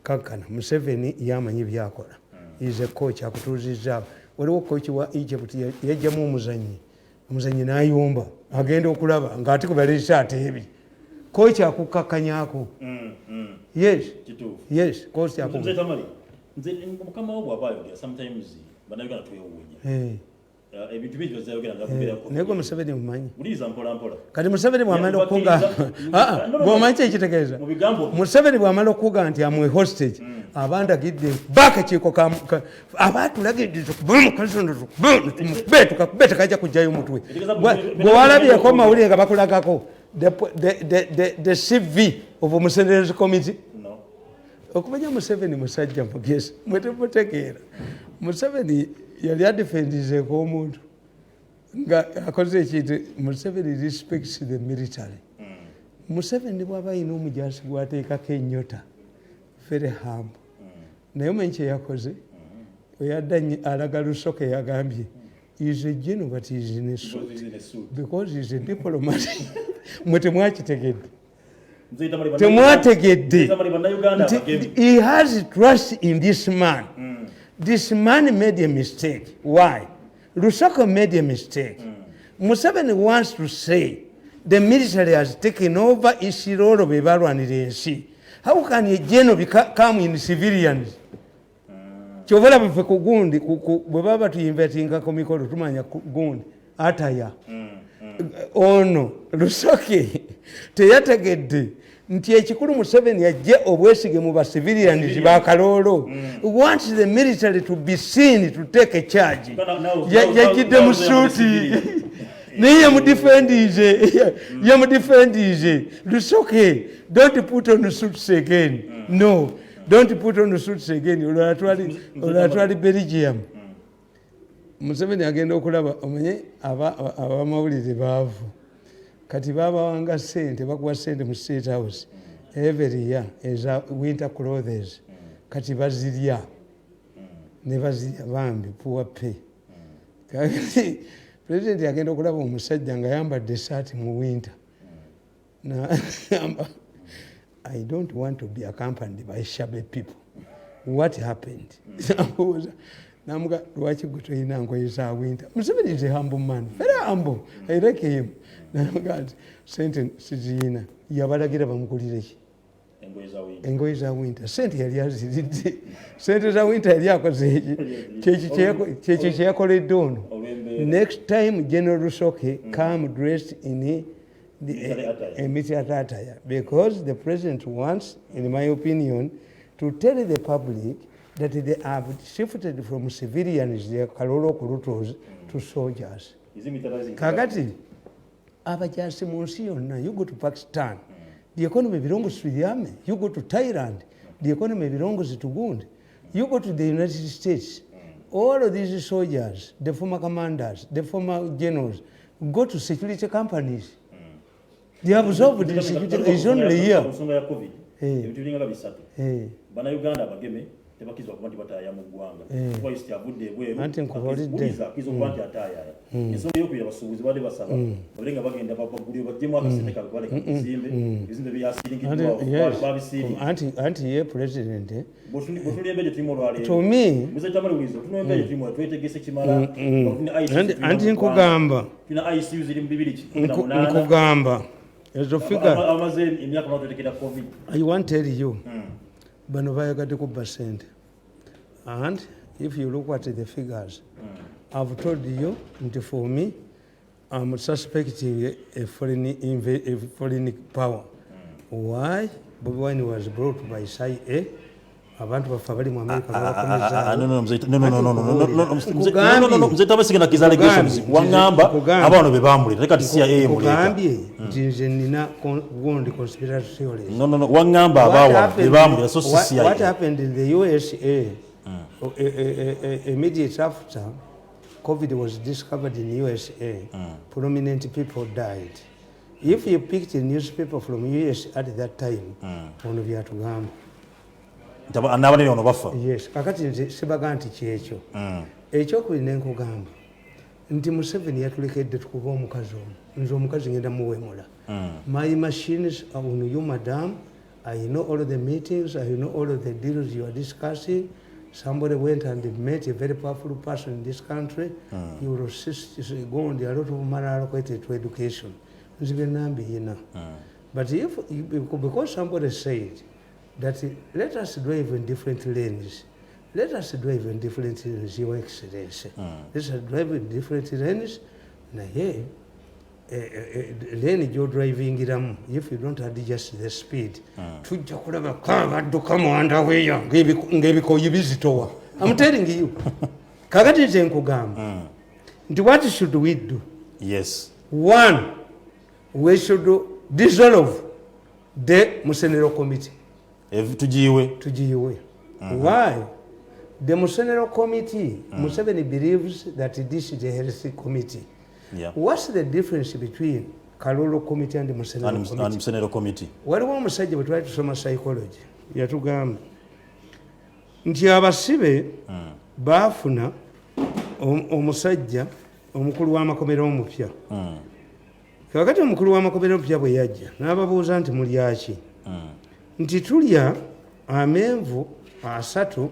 kakkana Museveni yamanyi byakola. Is a coach akutuuzizza. Waliwo coach wa Egypt yajjamu omuzanyi n'ayumba agenda okulaba ng'ate kubalesa ateebi. Coach akukkakkanyako. Yes. Yes, coach akukkakkanyako. Nze mukama wo bw'abayogera sometimes bannayuganda twewuunya. Ebintu bingi bazayogera nga naye gwe Museveni mumanyi. Muliza mpola mpola. Kati Museveni bw'amala okuga bw'omanyi ekitegeeza. Museveni bw'amala okuga nti amwe hostage abandagidde bakakiiko abaatulagidde tukuba mukazi ono tukakube tekajja kujjayo mutwe. Bwe walabyeko mawulire nga bakulagako the CV of Musenyeri Committee. Okumanya Museveni musajja mugezi mwetemutegeera. Museveni yali adefendizeeko omuntu nga akoze ekintu. Museveni respects the military. Museveni bw'aba alina omujaasi gwateekako ennyota very humble. Naye omanyi kye yakoze? Oyadda alaga Lusoke yagambye is a general but he is in a suit because he is a diplomat. Mwe temwakitegedde. He has trust in this man. This man made a mistake. Why? Lusaka made a mistake. Museveni wants to say the military has taken over Isirolo bebalwanira ensi. How can a general come in civilians? Chovola bife ku gundi bwe baba tuyinvetinga ku mikolo tumanya gundi ataya. Ono Lusoke teyategedde nti ekikulu Museveni yajje obwesige mu civilians ba Kalolo. Wants the military to be seen to take a charge. Yajidde mu suuti naye yamudefendize. Lusoke, don't put on the suits again. No, don't put on the suits again. Olatwali Belgium. Museveni agenda okulaba omanye abamawulire baavu. Kati babawanga sente bakuwa sente mu State House every year eza winter clothes. Kati bazirya ne bazirya bambi poor pay. President agenda okulaba omusajja nga yambadde esaati mu winter. I don't want to be accompanied by shabby people. What happened? Namuga lwaki gwe toyina ngoye za winter? Museveni is a humble man, very humble. I like him. Namuga sente siziyina yabalagira bamugulire ki? Engoye za winter. Sente yali aziridde. Sente za winter yali akoze kyekyo kyeyakoledde ono. Next time General Lusoke come dressed in military attire, because the president wants, in my opinion, to tell the public that they have shifted from civilians, their Kalolo Kurutos, to soldiers. Kakati, abajasi mu nsi yonna, you go to Pakistan, the economy belongs to the army. You go to Thailand, the economy belongs to Gund. You go to the United States, all of these soldiers, the former commanders, the former generals, go to security companies. They have absorbed the security. It's only here. tebakizwa kuba nti bataaya mu ggwanga kuba isi avudde ebweru anti nkubuulidde akiza okuba nti ataayaya ensonga y'okubira abasuubuzi baali basaba babere nga bagenda baggulire bagyemu akasente kabe baleka bizimbe byasiringiddwa babisiiri anti ye president bwetuli embejo tulimu olwaleero to me muzee Tamale wulizo tulina embejo tulimu twetegese kimala anti nkugamba tulina ICU ziri mu 2 nkugamba ezo figure amaze emyaka mwatwetekera covid I want to tell you bano bayagadde kubba ssente and if you look at the figures I've told you nti for me I'm suspecting a foreign power why Bobi Wine was brought by CIA abantu bafa bali mu America mzee tabasigana allegations wangamba abantu be bambulira reka CIA mugambye nze nina gondi conspiracy theories no wangamba abawa be bambulira so CIA what happened in the USA immediate after COVID was discovered in USA prominent people died. If you picked a newspaper from US at that time ono byatugamba n'abanene ono bafa yes kakati nze sibaga nti kyekyo ekyokubiri nenkugamba nti Museveni yatulekedde tukuba omukazi ono nze omukazi ngenda muwemula my machines are on you madam I know all of the meetings I know all of the deals you are discussing somebody went and met a very powerful person in this country you will go on a lot of money allocated to education nze byenambi yina but if because somebody said that let us drive in different lanes. Let us drive in different lanes, Your Excellency. Let us drive in different lanes. Now here, lane you're driving it if you don't adjust the speed. I'm telling you. What should we do? Yes. One, we should dissolve the Musenero Committee. Tujiwe. Why? The Musenero Committee, Museveni believes that this is a healthy committee. Yeah. What's the difference between Kalolo Committee and the Musenero Committee? Waliwo omusajja bwe twali tusoma psychology yatugamba nti abasibe baafuna omusajja omukulu w'amakomero omupya. Kakati omukulu w'amakomero omupya bwe yajja n'ababuuza nti mulyaki? Nti tulya amenvu 3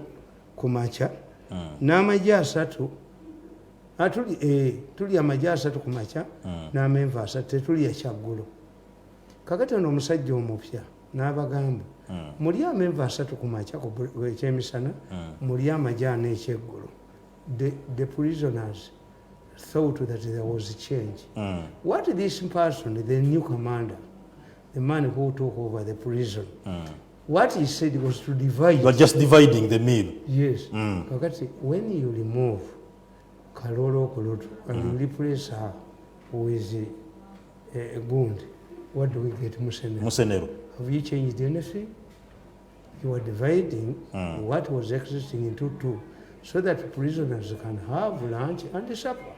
ku makya n'amagi 3 tulya amagi 3 ku makya n'amenvu 3 tetulya kyaggulo. Kakati ono omusajja omupya n'abagamba mulya amenvu 3 ku makya ku ekyemisana mulya amagi 4 ekyeggulo. The prisoners thought that there was a change. What this person, the new commander, the man who took over the prison, what he said was to divide. You are just dividing the meal. Yes. When you remove Kalolo Kulutu and you replace her with a Gund, what do we get? Musenero. Have you changed anything? You are dividing what was existing into 2 so that prisoners can have lunch and supper.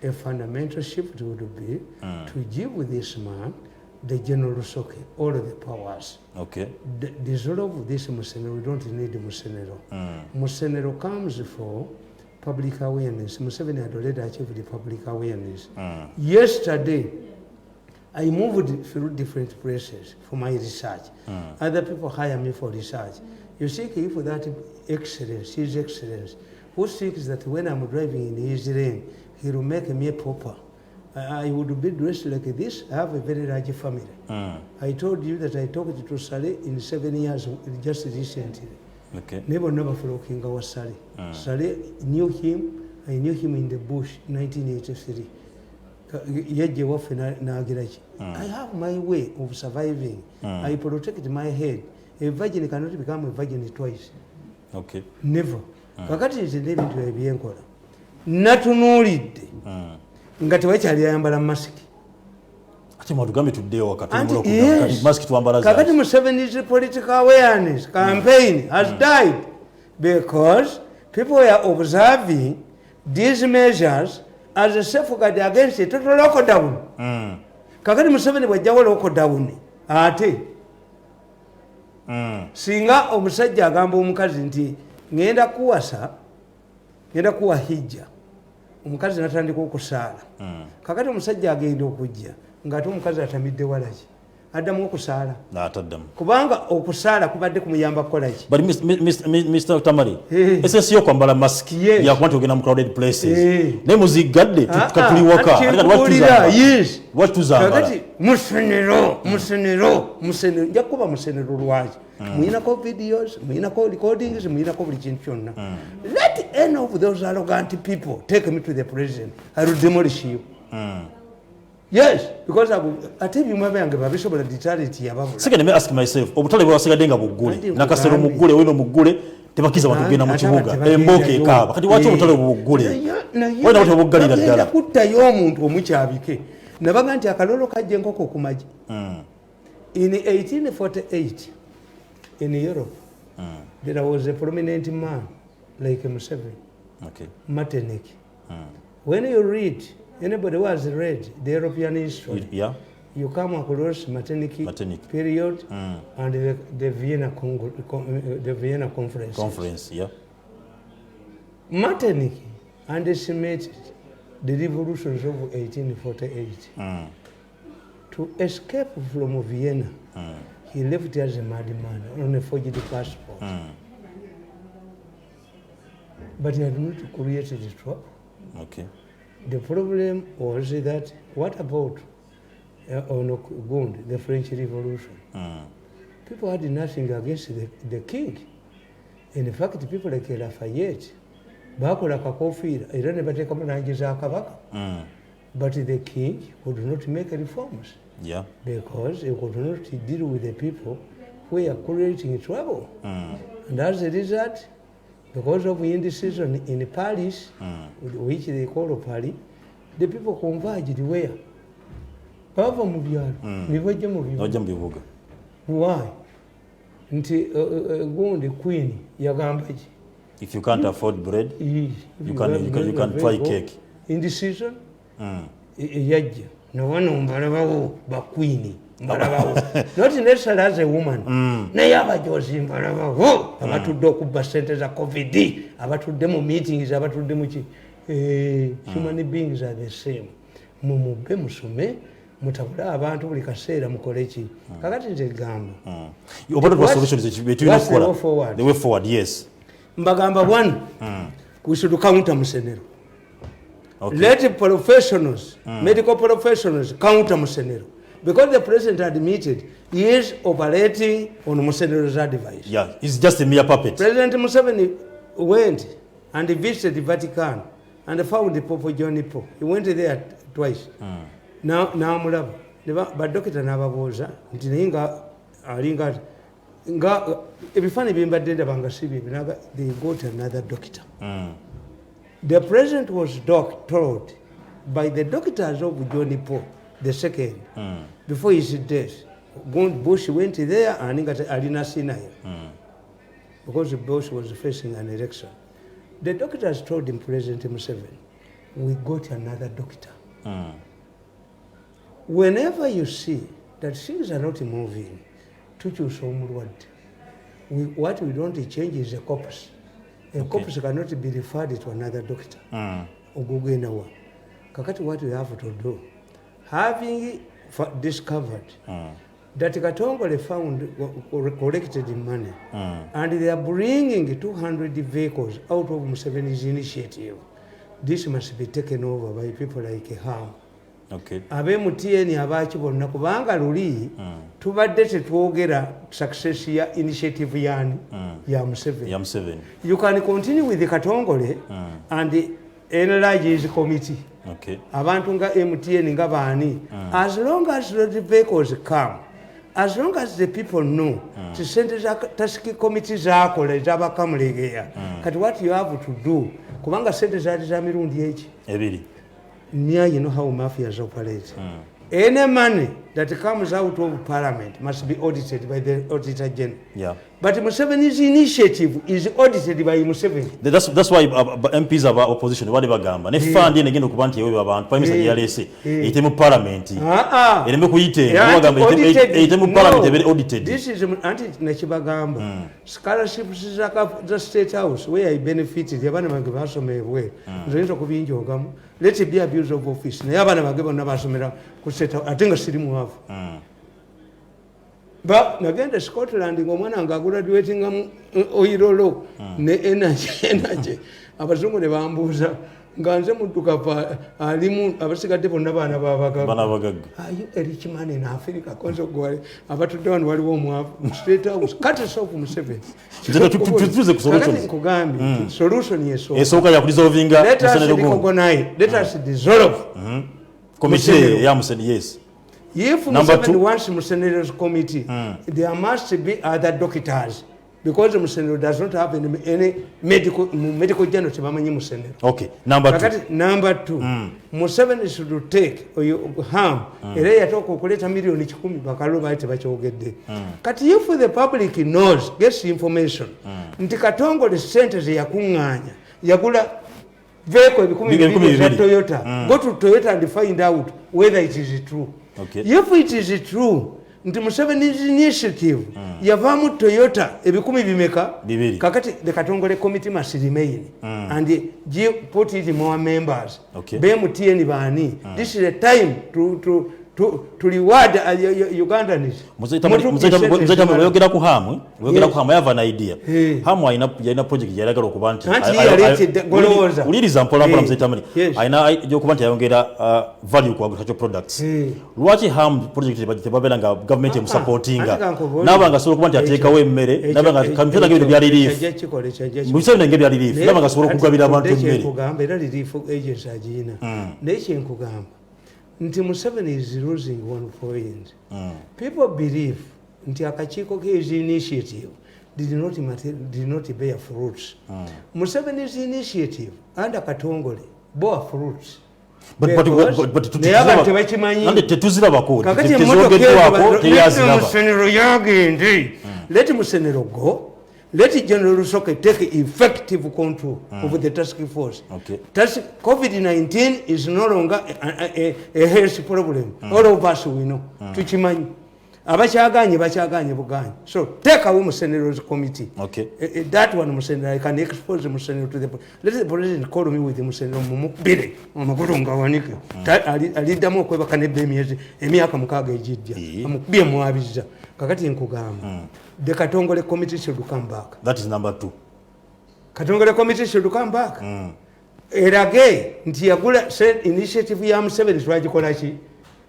A fundamental shift would be to give this man the general socket, all of the powers. Okay. Dissolve this Musenero. We don't need Musenero. Musenero comes for public awareness. Museveni had already achieved the public awareness. Yesterday, I moved through different places for my research. Other people hire me for research. You see, if that excellence, His Excellence, who thinks that when I'm driving in his lane, he will make me a pauper. I would be dressed like this. I have a very large family. I told you that I talked to Saleh in 7 years, just recently. Okay. Never flocking our Saleh. Saleh knew him. I knew him in the bush, 1983. yejje waffe n'agira ki I have my way of surviving. I protect my head. A virgin cannot become a virgin twice. Okay. Never. Kakati nze n'ebintu ebyenkola natunuulidde nga tewakyali ayambala masiki. Ate mwadugambye tuddeewo wakati masiki twambala zaaki. Kakati Museveni's political awareness campaign has died because people were observing these measures as a safeguard against a total lockdown. Kakati Museveni bwajjawo lockdown ate singa omusajja agamba omukazi nti ngenda kuwa hijja, omukazi natandika okusaala. Kakati omusajja agenda okujja ng'ate omukazi atamidde walaki addamu okusaala kubanga okusaala kubadde kumuyamba kukolaki. But Mr. Tamale, essence yo kwambala mask yakuba nti ogenda mu crowded places naye muzigadde katuli waka watuzambala musenero nja kuba musenero lwaki muyinako videos, muyinako recordings, muyinako buli kintu kyonna. Let any of those arrogant people take me to the president. I will demolish you. Yes, because ate ebyuma byange babisobola deterrent yababula. Second, let me ask myself, obutale bwasigadde nga buggule nakasero muggule wino muggule tebakiza bantu kugenda mu kibuga emboka ekaaba kati waki obutale buggule wena wati obuggalira ddala kuttayo omuntu omukyabike nabaga nti akalolo kajja enkoko ku magi. In 1848 in Europe there was a prominent man like Museveni, Martinic. When you read, anybody who has read the European history, you come across Martinic period and the Vienna Conference. Martinic underestimated the revolutions of 1848. To escape from Vienna, he left as a madman on a forged passport. But he had not created trouble. The problem was that what about the French Revolution? People had nothing against the king. In fact, people like Lafayette, bakola kakofiira era ne bateekamu langi za kabaka. But the king could not make reforms because he could not deal with the people who were creating trouble. And as a result, because of indecision in Paris, which they call Paris, the people converged where? Bava mu byalo nibajja mu bibuga. Why? Nti gundi queen yagamba ki? If you can't afford bread, you can try cake. Indecision yajja nowano mbalabawo bakwini mbalabawo not necessarily as a woman naye abajozi mbalabawo abatudde okubba sente za covid abatudde mu meetings abatudde mu ki human beings are the same. Mumubbe musome mutabule abantu buli kaseera mukole ki kakati nze gamba the way forward. Yes, mbagamba one, we should counter Musenero. Let professionals, medical professionals counter Musenero. Because the president admitted he is operating on Musenero's advice. Yeah, he's just a mere puppet. President Museveni went and visited the Vatican and found the Pope John Paul. He went there twice. Now mulaba. But Doctor Nababoza, Ntinga Aringa ebifaananyi byembadde ndabanga si bye binaga, they got another doctor. The president was told by the doctors of John Paul II before his death. Bush went there and got Alina Sinai because Bush was facing an election. The doctors told him, President Museveni, we got another doctor. Whenever you see that things are not moving, to choose what we don't change is a corpus. A corpus cannot be referred to another doctor. Kakati, what we have to do, having discovered that Katongole found collected money and they are bringing 200 vehicles out of Museveni's initiative, this must be taken over by people like Ham. Ab'MTN abaaki bonna kubanga luli tubadde tetwogera success ya initiative yani ya Museveni. You can continue with the Katongole and enlarge is committee. Okay. Abantu nga MTN nga baani. As long as the vehicles come, as long as the people know, the sente za task committee zakola ezabakamulegeya. Kati what you have to do, kubanga sente za mirundi echi. Ebiri. Now you know how mafias operate. Any money that comes out of parliament must be audited by the Auditor General. Yeah. But Museveni's initiative is audited by Museveni. That's why MPs of opposition wali bagamba ne fund ene gendo kubanti yewe abantu prime minister yalese ite mu parliament ene kuyite bagamba ite mu parliament ebe audited. This is anti nakibagamba scholarships za state house where I benefited yabana bange basomebwe nzo kubinjogamu let it be abuse of office na yabana bange bonna basomera ku state house atenga siri mu hafu ba nagenda Scotland ngomwana nga graduating oirolo ne energy abazungu ne bambuza nganze mutuka pa alimu abasigadde bonna bana babagaga ayo rich man in Africa konzo gwali abatude wanu waliwo omwavu state house cut off Museveni tutuze ku solution kugambi solution yeso esoka ya kuresolvinga let us dissolve committee ya Museveni. Yes. If Museveni wants Musenero's committee, there must be other doctors because Musenero does not have any medical journal to Bamanyi Musenero. Okay. Number two. Museveni should take harm. Ere yatoko kuleta milioni 10 bakaloba ite bachogedde. Kati if the public knows, gets information, nti Katongole sente ya kunganya yagula vehicle ebikumi za Toyota. Go to Toyota and find out whether it is true. Okay. If it is true, nti Museveni's initiative yavamu Toyota ebikumi bimeka kakati the Katongole committee must remain and put it more members. Okay. BMTN bani. This is the time to reward Ugandans. Muzeta mwegera ku hamu, mwegera ku hamu yava na idea. Hamu yaina project yalagala okubanti. Uliriza mpola muzeta mali. Aina yo kubanti yongera value ku agricultural products. Lwaki hamu project babela nga government em supportinga. Nabanga solo kubanti ateka we mmere, nabanga kamfela ngebe bya relief. Museveni ngebe bya relief. Nabanga solo kugabira abantu mmere. Kugamba era relief agents agina. Neche nkugamba. Nti Museveni is losing one point. People believe nti akachiko his initiative did not bear fruits. Museveni's initiative under Katongole bore fruits. But tetuzira bakoti let Musenero go. Let General Rusoke take effective control over the task force. Okay. COVID-19 is no longer a health problem. All of us we know. Tuchimanyi. Abachaganye buganye. So take away Musenero's committee. Okay. That one Musenero, I can expose Musenero to the let the president call me with the Musenero Mumukbire. Omakurunga wanike. Alidamo kweba kanebe miezi emyaka mukaga ejidya. Amukbie muabiza. Kakati nkugamba. The Katongole committee should come back. That is number 2. Katongole committee should come back. Erage nti yagula said initiative ya Museveni twagikola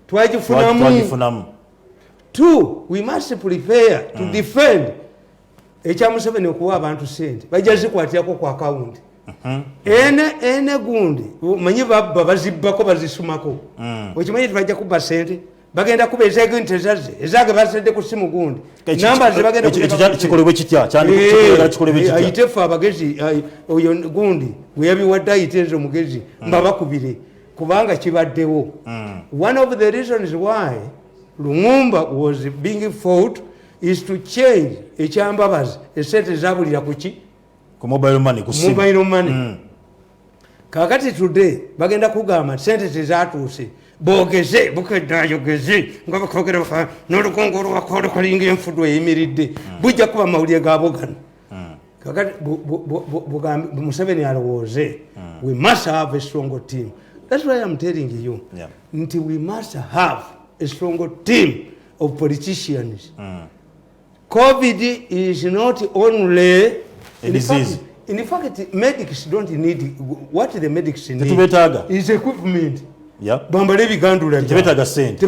twagifunamu. 2, we must prepare to defend ekya Museveni okuwa abantu sente bajazikwatiyako ku account. Ene gundi manyi babba bazibbako bazisumako. Okimanyi tubajja kuba sente bagenda kubeza eginte ezage basende ku simu gundi namba zibagenda kikolebwe kitya cyane kikolebwe kitya ayitefa abagezi oyo gundi weyabiwadde ayitenzo mugezi mbabakubire kubanga kibaddewo. One of the reasons why Lumumba was being fought is to change ekyambabazi esente zabulira kuki ku mobile money ku simu. Mobile money. Kakati today bagenda kugamba sente tezatuuse bogeze bukedayogeze nga bakogera fa n'olukongolo wakolo kalinga enfudu eyimiridde bujja kuba mawulire gabogana. Kakati Museveni alowooze we must have a strong team. That's why I'm telling you nti we must have a strong team of politicians. COVID is not only a disease. In fact, medics don't need what the medics need is equipment. Yeah. Bambale bigandula tebetaga sente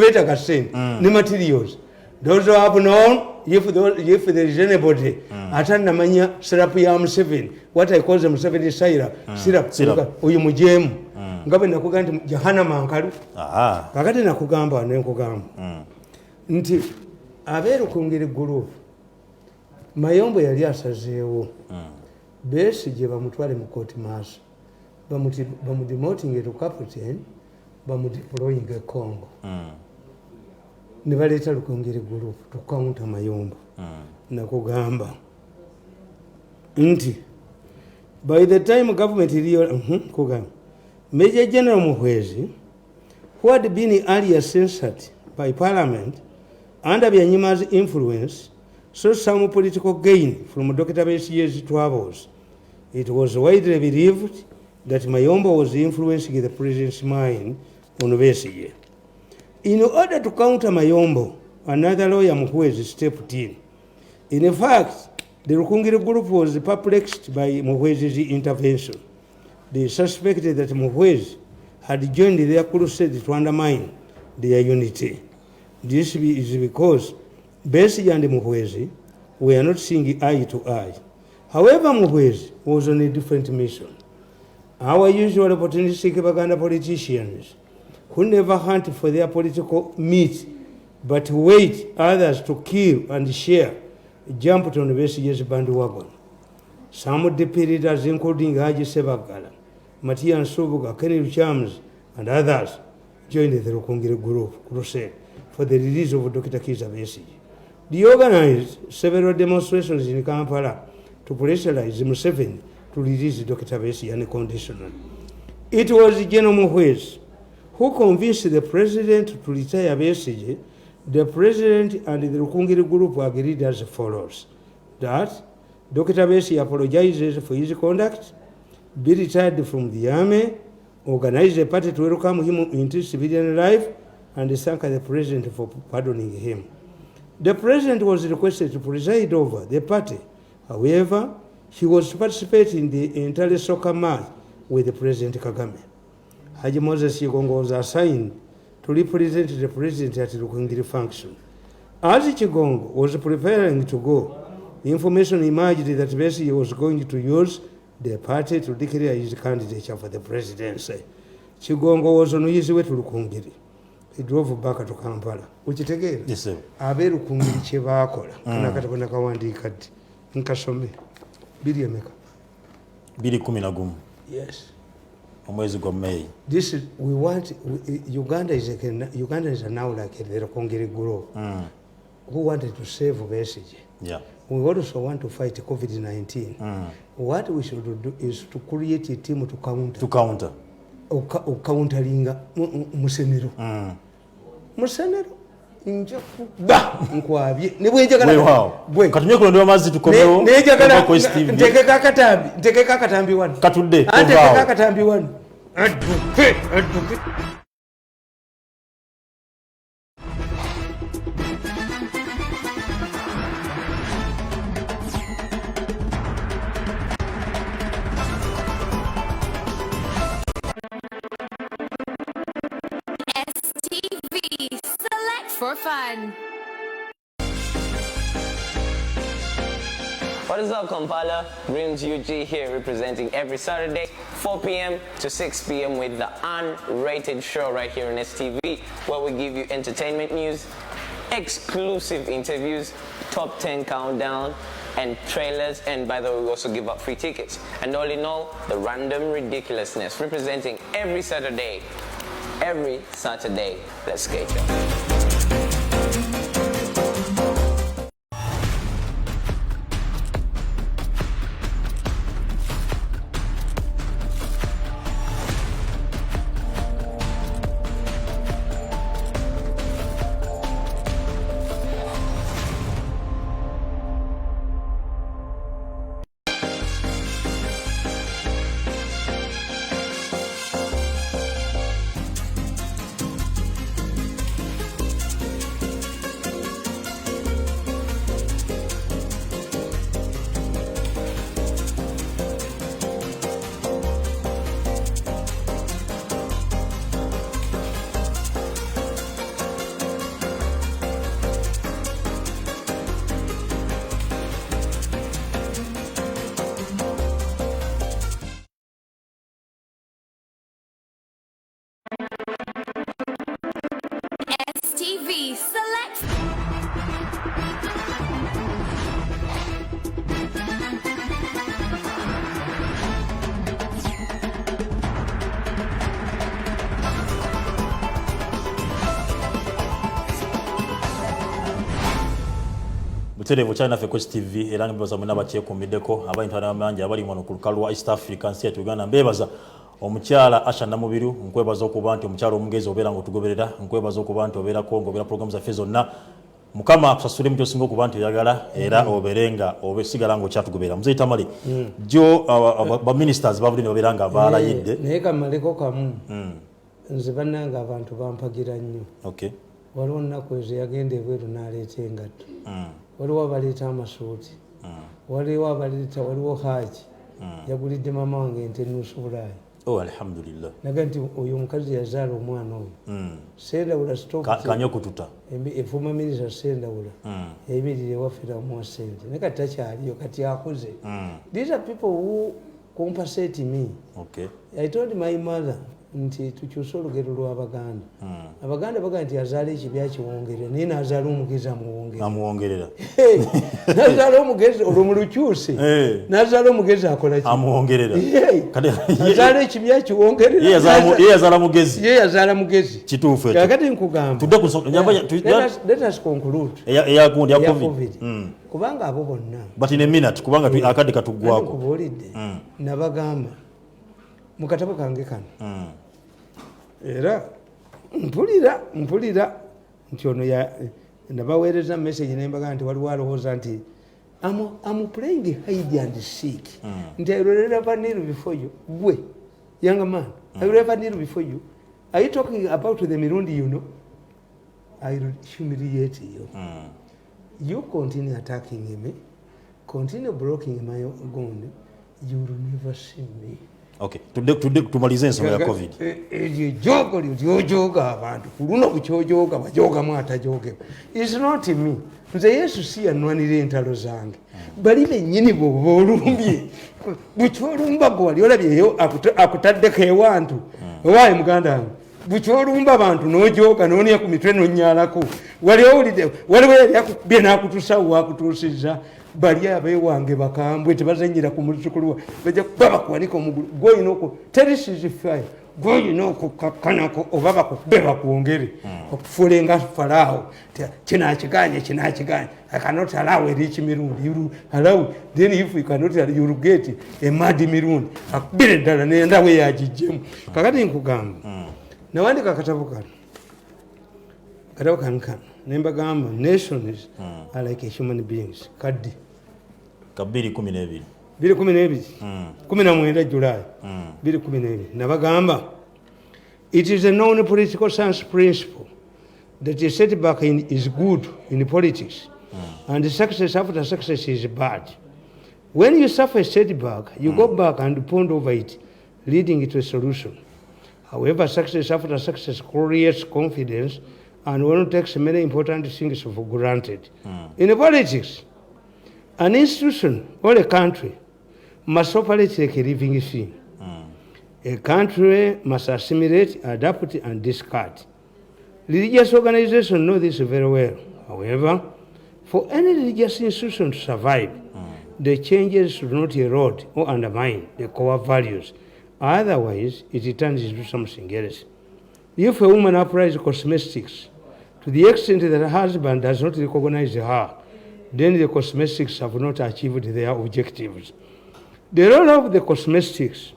ne materials. those who have known, if there is anybody, atanda manya syrup ya Museveni, what I call the Museveni syrup, uyu mujemu. Ngabe nakugamba nti Jahannama nkalu. Kakati nakugamba nenkugamba. Nti abeeru kungiri group. Mayombo yali asazeewo. Besigye bamutwale mu court maaso. Bamudemoting to captain, bamudeploying e Congo. Ne baleeta Lukungiri group to counter Mayombo. Nakugamba nti by the time government kugamba Major General Muhwezi, who had been earlier censored by Parliament under Byanyima's influence, saw some political gain from Dr. Besigye's travels. It was widely believed that Mayombo was influencing the president's mind on Besigye. In order to counter Mayombo, another lawyer Muhwezi stepped in. In fact, the Rukungiri group was perplexed by Muhwezi's intervention. They suspected that Muhwezi had joined their crusade to undermine their unity. This is because Besigye and Muhwezi were not seeing eye to eye. However, Muhwezi was on a different mission. Our usual opportunistic Baganda politicians who never hunt for their political meat but wait others to kill and share jumped on Besigye's bandwagon. Some of the leaders, including Haji Sebagala, Matiya Nsubuga, Kenny Chams, and others, joined the Rukungiri group crusade for the release of Dr. Kizza Besigye. They organized several demonstrations in Kampala to pressurize Museveni to release Dr. Besigye unconditionally. It was General Muhwezi who convinced the president to retire Besigye. The president and the Rukungiri group agreed as follows: that Dr. Besigye apologizes for his conduct, be retired from the army, organize a party to welcome him into civilian life, and thank the president for pardoning him. The president was requested to preside over the party. However, he was to participate in the entire soccer match with President Kagame. Haji Moses Chigongo was assigned to represent the president at the Rukungiri function. As Chigongo was preparing to go, the information emerged that Besigye was going to use the party to declare his candidature for the presidency. Chigongo was on his way to Rukungiri. He drove back to Kampala. Uchitegera? Yes, sir. Abe Rukungiri kye baakola. Nakatabo nakawandiika ati nkasome. Biri emeka? 2011. Yes. Omwezi gwa May. This is, we want, Uganda is now like the Rukungiri group who wanted to save Besigye. Yeah. We also want to fight COVID-19. What we should do is to create a team to counter. To counter. Counteringa Musenero. Musenero njakuba nkwabye ne bwenjagala gwe katumye kulondoa mazi tukomeo ntekeka akatambi wano katudde ntekeka akatambi wano adduke for fun. What is up, Kampala? Greens UG here, representing every Saturday, 4 p.m. to 6 p.m. with the unrated show right here on STV, where we give you entertainment news, exclusive interviews, top 10 countdown, and trailers, and by the way, we also give out free tickets. And all in all, the random ridiculousness, representing every Saturday. Let's get it. butereevu kyalinafe Quest TV era nga bebaza mwena bakyekuumiddeko abayintana mangi abali wano ku lukalu lwa East Africa nsi yattu Uganda mbebaza omukyala Asha Namubiru nkwebaza okuba nti omukyala omugezi obeera ng'otugoberera nkwebaza okuba nti obeerako ng'obeera programu zaffe zonna Mukama akusasule mu kyosinga okuba nti oyagala era obeerenga obesigala ng'okyatugoberera Muzeeyi Tamale jo baministers bavudde ne babeera nga baalayidde naye kamaleko kamu nze bannanga abantu bampagira nnyo waliwo nnaku ezo yagenda ebweru n'aleeta engatto waliwo abaleeta amasuuti waliwo haaji yagulidde mama wange ente nusu bulaayi alhamdulillah naga nti oyo omukazi yazaala omwana oyo sendawula kanyo okututa efuma minisa sendawula eyimirire waffe amuwa sente naye kati takyaliyo kati akuze. These are people who compensate me. I told my mother nti tukyuse olugero lw'Abaganda. Abaganda baga nti azaala ekibya kiwongerera naye n'azaala omugezi amuwongerera. N'azaala omugezi olwo mu lukyuse n'azaala omugezi akola ki amuwongerera. Azaala ekibya kiwongerera ye yazaala mugezi kituufu ekyo. Kakati nkugamba let us conclude eyagundi ya covid kubanga abo bonna but in a minute kubanga akadde katuggwako kubuulidde nabagamba mu katabo kange kano era mpulira nti ono nabaweereza message nembaga nti waliwo alowooza nti I'm playing hide and seek nti I will never kneel before you gwe young man I will never kneel before you. Are you talking about the mirundi you know? I will humiliate you. You continue attacking me, continue blocking my gun, you will never see me. Okay, tumalize ensonga ya covid. Ejogo lyojoga abantu kuluno kuchojoga bajoga mwatajoge. It's not me. Nze Yesu si yanwanira entalo zange. Bali bennyini bolumbye. Bucholumba gwali olabyeyo akutaddeko ewantu. Owaye muganda wange. Bucholumba abantu nojoga nonya ku mitwe nonyalako. Waliwo yali akubye nakutusawo akutusiza. Bali abewange bakambwe tebazanyira ku mulukulu bajja babakuwanika omugulu goyinoko terisizi fire goyinoko kakanako obaba kubeba kuongere okufulenga farao kinakiganye I cannot allow a rich mirundi you allow then if you cannot you will get a mad mirundi akubire ddala nenda we yagijjemu kakati nkugamba nawandika katabo kano nembagamba nations are like human beings kaddi kabiri 12 19 July 2012 nabagamba it is a known political science principle that a setback is good in politics and success after success is bad. When you suffer a setback you go back and ponder over it leading to a solution. However, success after success creates confidence and one takes many important things for granted. In politics, an institution or a country must operate like a living thing. A country must assimilate, adapt, and discard. Religious organizations know this very well. However, for any religious institution to survive, the changes should not erode or undermine the core values. Otherwise, it turns into something else. If a woman applies cosmetics to the extent that her husband does not recognize her, then the cosmetics have not achieved their objectives. The role of the cosmetics,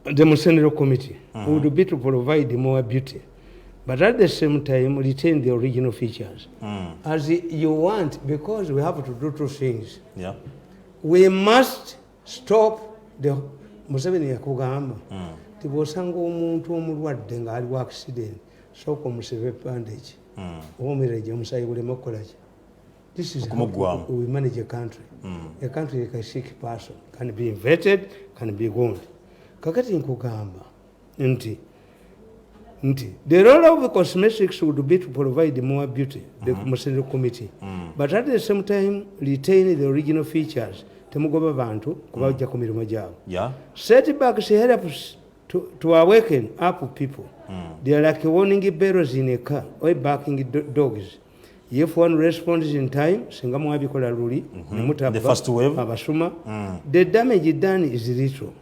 the Central Committee, would be to provide more beauty, but at the same time retain the original features. As you want, because we have to do two things. Yeah. We must stop the Museveni yakugamba. Tibosanga omuntu omulwadde nga ali wa accident. Soko musibe bandage. Omumereje omusayi bulema kukola ki. This is how we manage a country. A country like a sick person can be vetted, can be gone. Kakati nkugamba nti the role of the cosmetics would be to provide more beauty, the Central Committee, but at the same time retain the original features. Temugoba bantu kubajja ku mirimo gyabo. Yeah. Setbacks helps to awaken up people. They are like warning bells in a car or barking dogs. If one responds in time, the first wave, the damage done is little.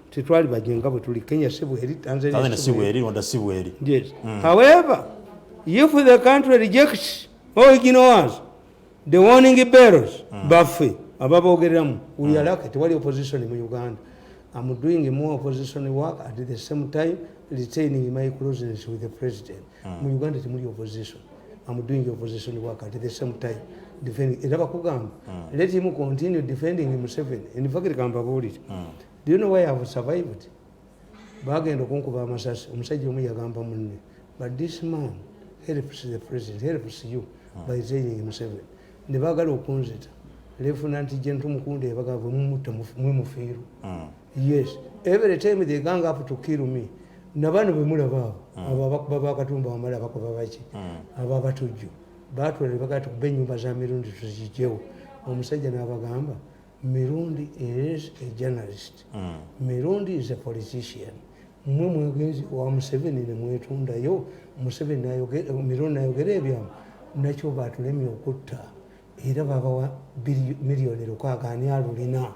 Yes. However, if the country rejects or ignores the warning bells baffe ababoogeramu we are lucky tewali opposition mu Uganda. I'm doing more opposition work at the same time retaining my closeness with the president. Mu Uganda temuli opposition. I'm doing opposition work at the same time defending Kugamba. Let him continue defending Museveni. In fact, do you know why I've survived? Bagenda okunkuba amasasi omusajja omu yagamba munne, but this man helps the president, helps you by training Museveni. Ne baagala okunzita Lieutenant General Mukunde yabagamba mumutta mumufiiru. Yes, every time they gang up to kill me, nabano bemulaba abo babakatumba amala bakoba baki ababatujju batwale bakati ku benyumba za mirundi tuzijewo. Omusajja n'abagamba Mirundi is a journalist. Mirundi is a politician. Mwe mwegenzi wa Museveni ne mwetundayo. Museveni Mirundi nayogera ebyamu nakyo batulemye okutta era babawa miliyoni 6 ani alulina.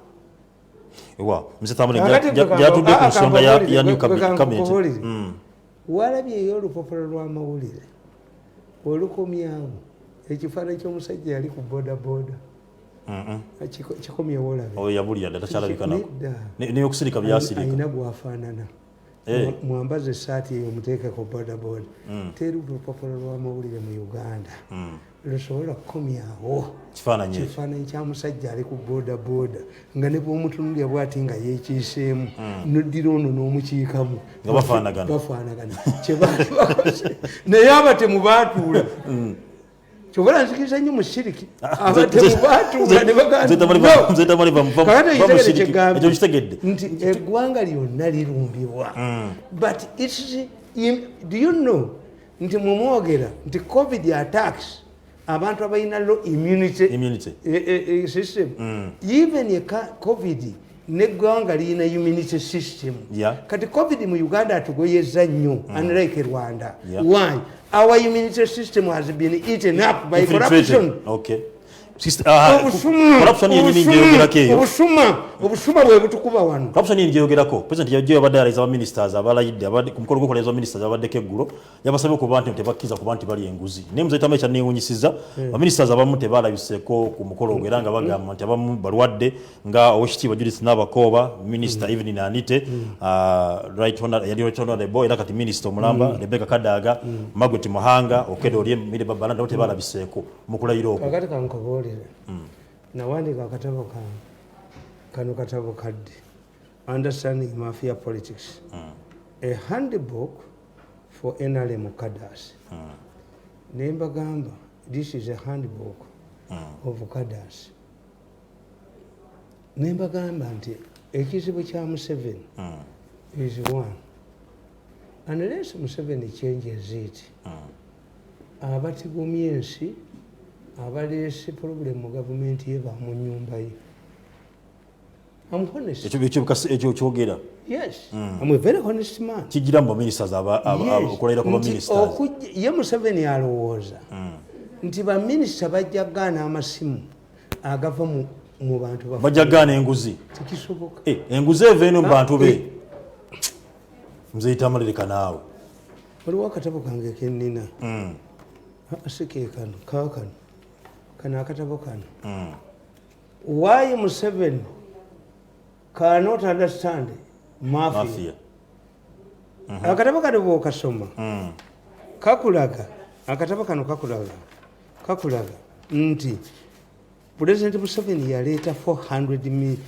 Ewa Mr. Tamale yatudde ku nsonga ya new cabinet. Walabye olupapula lw'amawulire olukomyawo ekifaananyi ky'omusajja yali ku boda kikomyewo olabe yabulira ddala takyalabika nako n'eyokusirika byasirika ayina gwafaanana. Mwambaze essaati eyo muteeke ku boda teri lupapula lw'amawulire mu Uganda lusobola kukomyawo kifaananyi kya musajja ali ku boda nga ne bw'omutunulya bw'ati nga yeekiiseemu noddira ono n'omukiikamu nga bafaanagana kye baali bakoze naye abatemu baatuula kyobola nzikiriza nnyo mu shiriki abatemu baatuula ne bagamba nti eggwanga lyonna lirumbibwa but do you know nti mumwogera nti COVID attacks abantu abalina low immunity system even COVID neggwanga liyina immunity system kati COVID mu Uganda atugoyeza nnyo unlike Rwanda. Why? Our immunity system has been eaten up by corruption. Obusuma bwe butukuba wano. Corruption njeyogerako. President yajjo yabadde alayza aba ministers abalayidde abadde ku mukolo gw'okulayza ministers abaddeko eggulo yabasabye ku bantu tebakkiza ku bantu bali enguzi. Ne muzayita mecha neewunyisiza ba ministers abamu tebalabiseko ku mukolo ogwo era nga bagamba nti abamu balwadde nga Owekitiibwa Judith Nabakooba, Minister Evelyn Anite, Right Honorable era kati Minister omulamba Rebecca Kadaga, Margaret Muhanga, Okedo Olye Mire Babalanda tebalabiseeko mu kulayira okwo. Kakati kankobolere. Nawandika akatabo kano katabo kadde Understanding Mafia Politics, a handbook for NRM cadres. Nembagamba, this is a handbook of cadres. Nembagamba nti ekizibu kya Museveni is one, unless Museveni changes it, abatigumya ensi abaleese problem mu gavumenti ye bamu nnyumba ye. I'm honest. Ekyo kyogera. Yes. I'm a very honest man. Kigira mu ministers okulayira ku ministers. Ye Museveni alowooza nti ba minister bajja gaana amasimu agava mu bantu bafu. Bajja gaana enguzi. Tekisoboka. Enguzi eva eno mu bantu be. Muzeyita amalirika naawe. Waliwo akatabo kange kennina. Asike kano akatabo kano. Why Museveni cannot understand mafia. Akatabo kano bw'okasoma kakulaga, akatabo kano kakulaga nti President Museveni yaleeta 400 million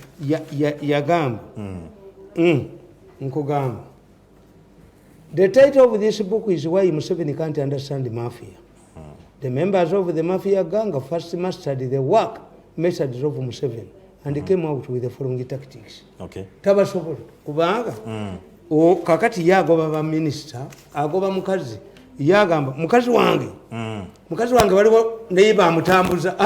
yagamba nkugamba. The title of this book is Why Museveni Can't Understand Mafia. The members of the mafia gang first mastered the work methods of Museveni and came out with the following tactics. Okay. Tabasobola kubanga kakati yagoba ba minister agoba mukazi yagamba mukazi wange waliwo naye bamutambuza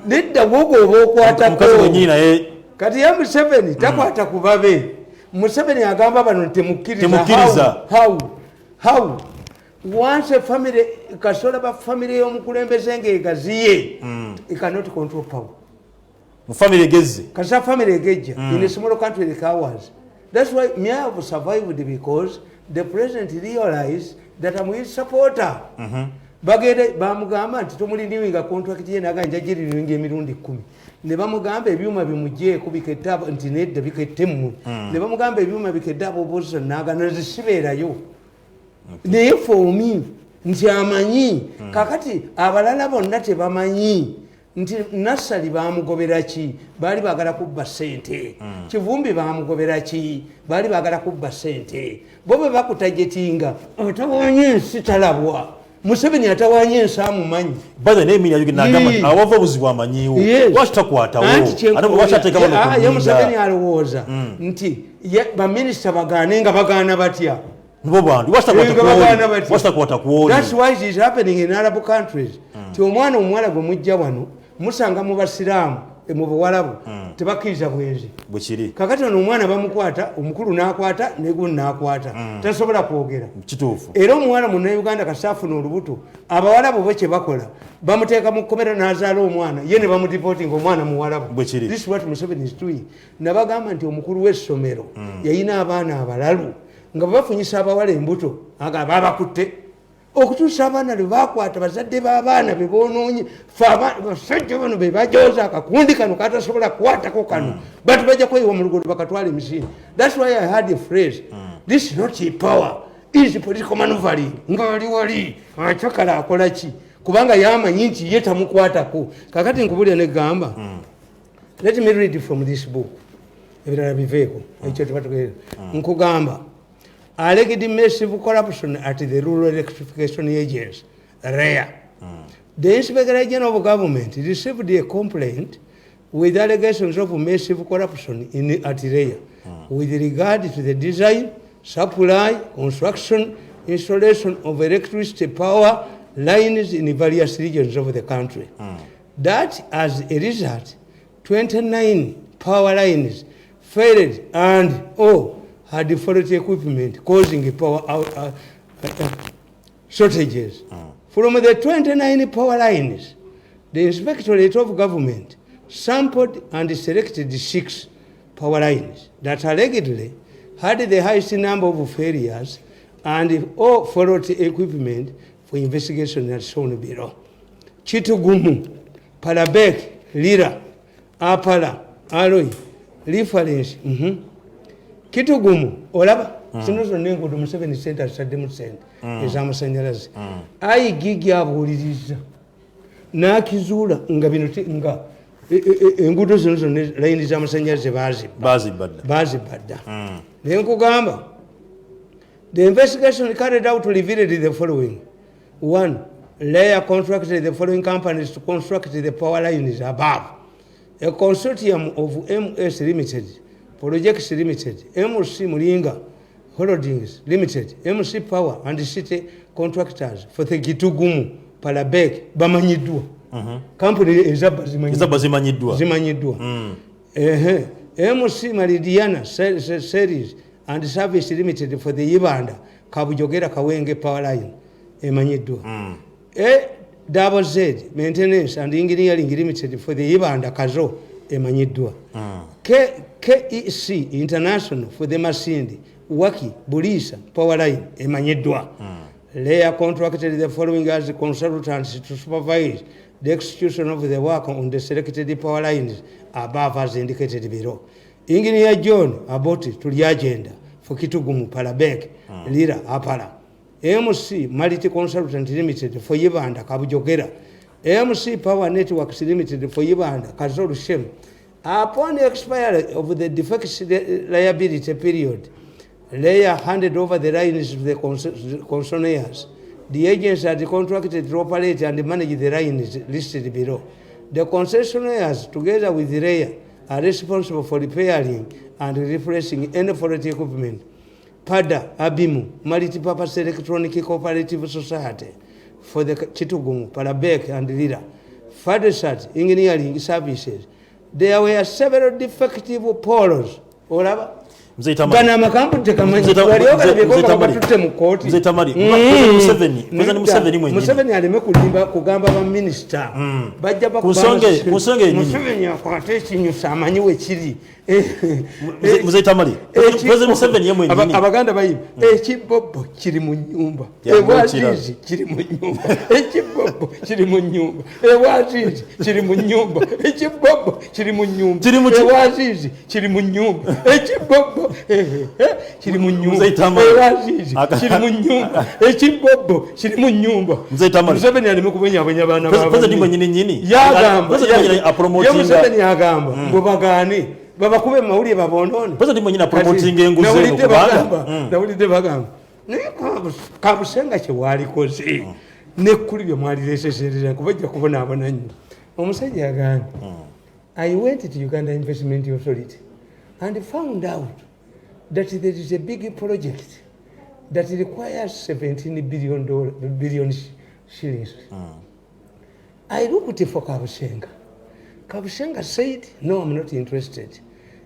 nedda wogo obokwata mukazi wenyini naye kati ya Museveni takwata kubabe. Museveni agamba bano temukkiriza. How? Once a family kasola ba family y'omukulembeze ng'egaziye it cannot control power. Mu family egezze. Kasa family egejja in a small country like ours. That's why me I have survived because the president realized that I'm his supporter. bagende bamugamba nti tomulindiwinga contract ye naga njagiriringa emirundi 10 ne bamugamba ebyuma bimujeeko biketta nti nedda bikettemu ne bamugamba ebyuma biketta opposition naga nazisibeerayo naye fomi nti amanyi kakati abalala bonna tebamanyi nti Nassali bamugobera ki baali baagala kubba ssente Kivumbi bamugobera ki baali baagala kubba ssente bo bwe bakutajetinga atawanye ensi talabwa Museveni atawanye ensi amumanyi bada n'emirimu nagamba awava obuzibu amanyiwo lwaki takwatawo ate lwaki ateeka bano ku ye Museveni alowooza nti baminisita bagaane nga bagaana batya nibo bantu lwaki takwata kuoli. That's why it is happening in Arab countries ti omwana omuwala gwe mujja wano musanga mu basiraamu mu buwalabu tebakkiriza bwenzi bwekiri kakati ono omwana bamukwata omukulu n'akwata negundi n'akwata tasobola kwogera kituufu era omuwala munnauganda kasaafuna olubuto abawalabu bo kye bakola bamuteeka mu kkomera n'azaala omwana ye ne bamudipootinga omwana muwalabu bwekiri. This is what Museveni is doing. Nabagamba nti omukulu w'essomero yayina abaana abalalu nga bafunyisa abawala embuto aga babakutte okutuusa abaana lwe bakwata bazadde b'abaana be boonoonye fe basajja bano be bajooza akakundi kano katasobola kukwatako kano bati bajja kweyiwa mu luguudo bakatwala emisini. That's why I had a phrase, this is not a power, is political maneuvering. Nga wali akyakala akola ki kubanga yamanyi nti ye tamukwatako. Kakati nkubulya negamba let me read from this book ebirala biveeko ekyo tebatugere nkugamba alleged massive corruption at the rural electrification agents, REA. The Inspector General of Government received a complaint with allegations of massive corruption at REA with regard to the design, supply, construction, installation of electricity power lines in various regions of the country. That, as a result, 29 power lines failed and had faulty equipment causing power shortages. From the 29 power lines, the Inspectorate of Government sampled and selected 6 power lines that allegedly had the highest number of failures and all faulty equipment for investigation as shown below. Chitugumu, Palabek, Lira, Apala, Alloy, reference. Kitugumu olaba zino zonna enguudo Museveni sente azitaddemu sente ez'amasanyalaze ayigigi abuuliriza n'akizuula nga bino nga enguudo zino zonna layini z'amasanyalaze baazibadda naye nkugamba the investigation carried out revealed the following. 1. REA contracted the following companies to construct the power lines above. A consortium of MS Limited, Projects Limited, MC Mulinga Holdings Limited, MC Power and City Contractors for the Gitugumu, Palabek, Bamanyidua. Company ezaba zimanyiddwa. MC Meridiana Series and Service Limited for the Ibanda, Kabujogera Kawenge Power Line, emanyiddwa. Double Z Maintenance and Engineering Limited for the Ibanda Kazo, emanyiddwa. KEC International for the Masindi, Waki, Bulisa, Power Line, emanyiddwa. REA contracted the following as consultants to supervise the execution of the work on the selected power lines above as indicated below. Engineer John Aboti to the agenda for Kitugumu, Palabek, Lira, Apala. MC Multi Consultant Limited for Yibanda, Kabujogera. MC Power Networks Limited for Yibanda, Kazoru Shem. Upon the expiry of the defect liability period, REA handed over the lines to the concessionaires. The agents had contracted to operate and manage the lines listed below. The concessionaires, together with the REA, are responsible for repairing and replacing any faulty equipment. PADA, ABIMU, Multipurpose Electronic Cooperative Society, for the Chitugumu, Palabek, and Lira. FADESAT, Engineering Services. There were several defective polos. Gana amakampuni tekamanyi batutte mu kooti Museveni aleme kulimba kugamba baminisita bajja Museveni akwate ekinyusa amanyi wekiri Mzee Tamale. President Museveni yemwe nyini. Abaganda bayimba ekibobbo kiri mu nyumba. Ebwazizi kiri mu nyumba. Ekibobbo kiri mu nyumba. Ebwazizi kiri mu nyumba. Ekibobbo kiri mu nyumba. Ebwazizi kiri mu nyumba. Ekibobbo kiri mu nyumba. Ebwazizi kiri mu nyumba. Ekibobbo kiri mu nyumba. Mzee Tamale. Museveni ali mu kubonyabonya abaana babo. President mwenye nyini. Yagamba. Promoting. Museveni yagamba. Mbobagani. Baba kube mawuli babonone. President mwenye na promoting enguze okubanga. Nawulidde bagamba. Naye Kabusenga kye walikoze. Ne kuli bye mwali leseserera kubajja kubona abonanyi. Omusajja yagamba. I went to Uganda Investment Authority and found out that there is a big project that requires $17 billion shillings. I looked for Kabusenga. Kabusenga said, no, I'm not interested.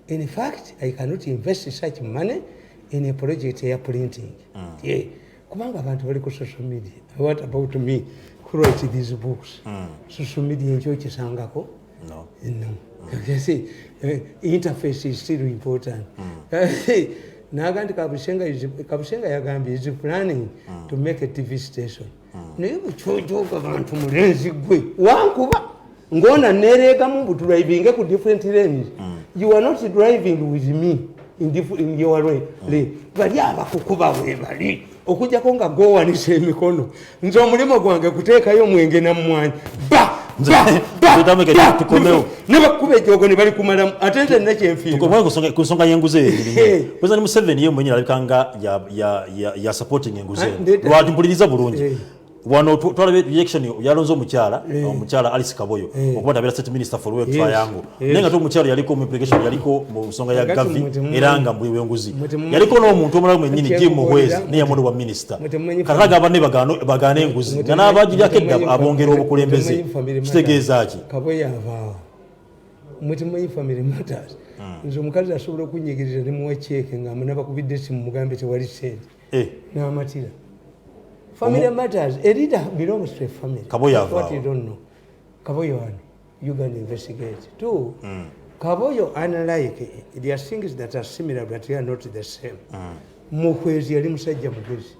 In fact, I cannot invest such money in a project here printing. Yeah. Kumanga abantu bali ku social media. What about me who wrote these books? Social media enjoy kisangako? No. No. You see, interface is still important. Nagandi Kabusenga yagambye is planning to make a TV station. Naye buchojoga abantu mulenzi gwe. Wankuba ngona nerega mu driving ku different lanes. You are not driving with me in your way. Bali abakukuba we bali okujja ko nga gowanise emikono nze omulimo gwange kuteekayo mwenge na mmwanyi tukomeo nebakube jogo ne bali kumala atente nekyemfiiro tukomeo kusonga yenguze President Museveni yemwe nyina alibikanga ya supporting yenguze lwajumpuliriza bulungi wano twalabe reaction yalonzo omukyala Alice Kaboyo okuba tabera state minister for work triangle nenga to omukyala yaliko mu implication yaliko mu nsonga ya gavi eranga mbwe wenguzi yaliko no muntu omulala mwennyini Jim Muhwezi ne yamondo wa minister karaga abanne bagana enguzi kana abaji yakeda abongera obukulembeze kitegeeza ki Kaboyo avaawo mutemanyi family matters nze omukazi asobola okunyigiriza ne muwa check nga amunaba kubidde simu mugambe tewali sente n'amatira. Family matters. A leader belongs to a family. Kaboyo what you don't know. Kaboyo one, you can investigate. Two, Kaboyo unlike there are things that are similar but they are not the same. Muhwezi yali musajja mugezi.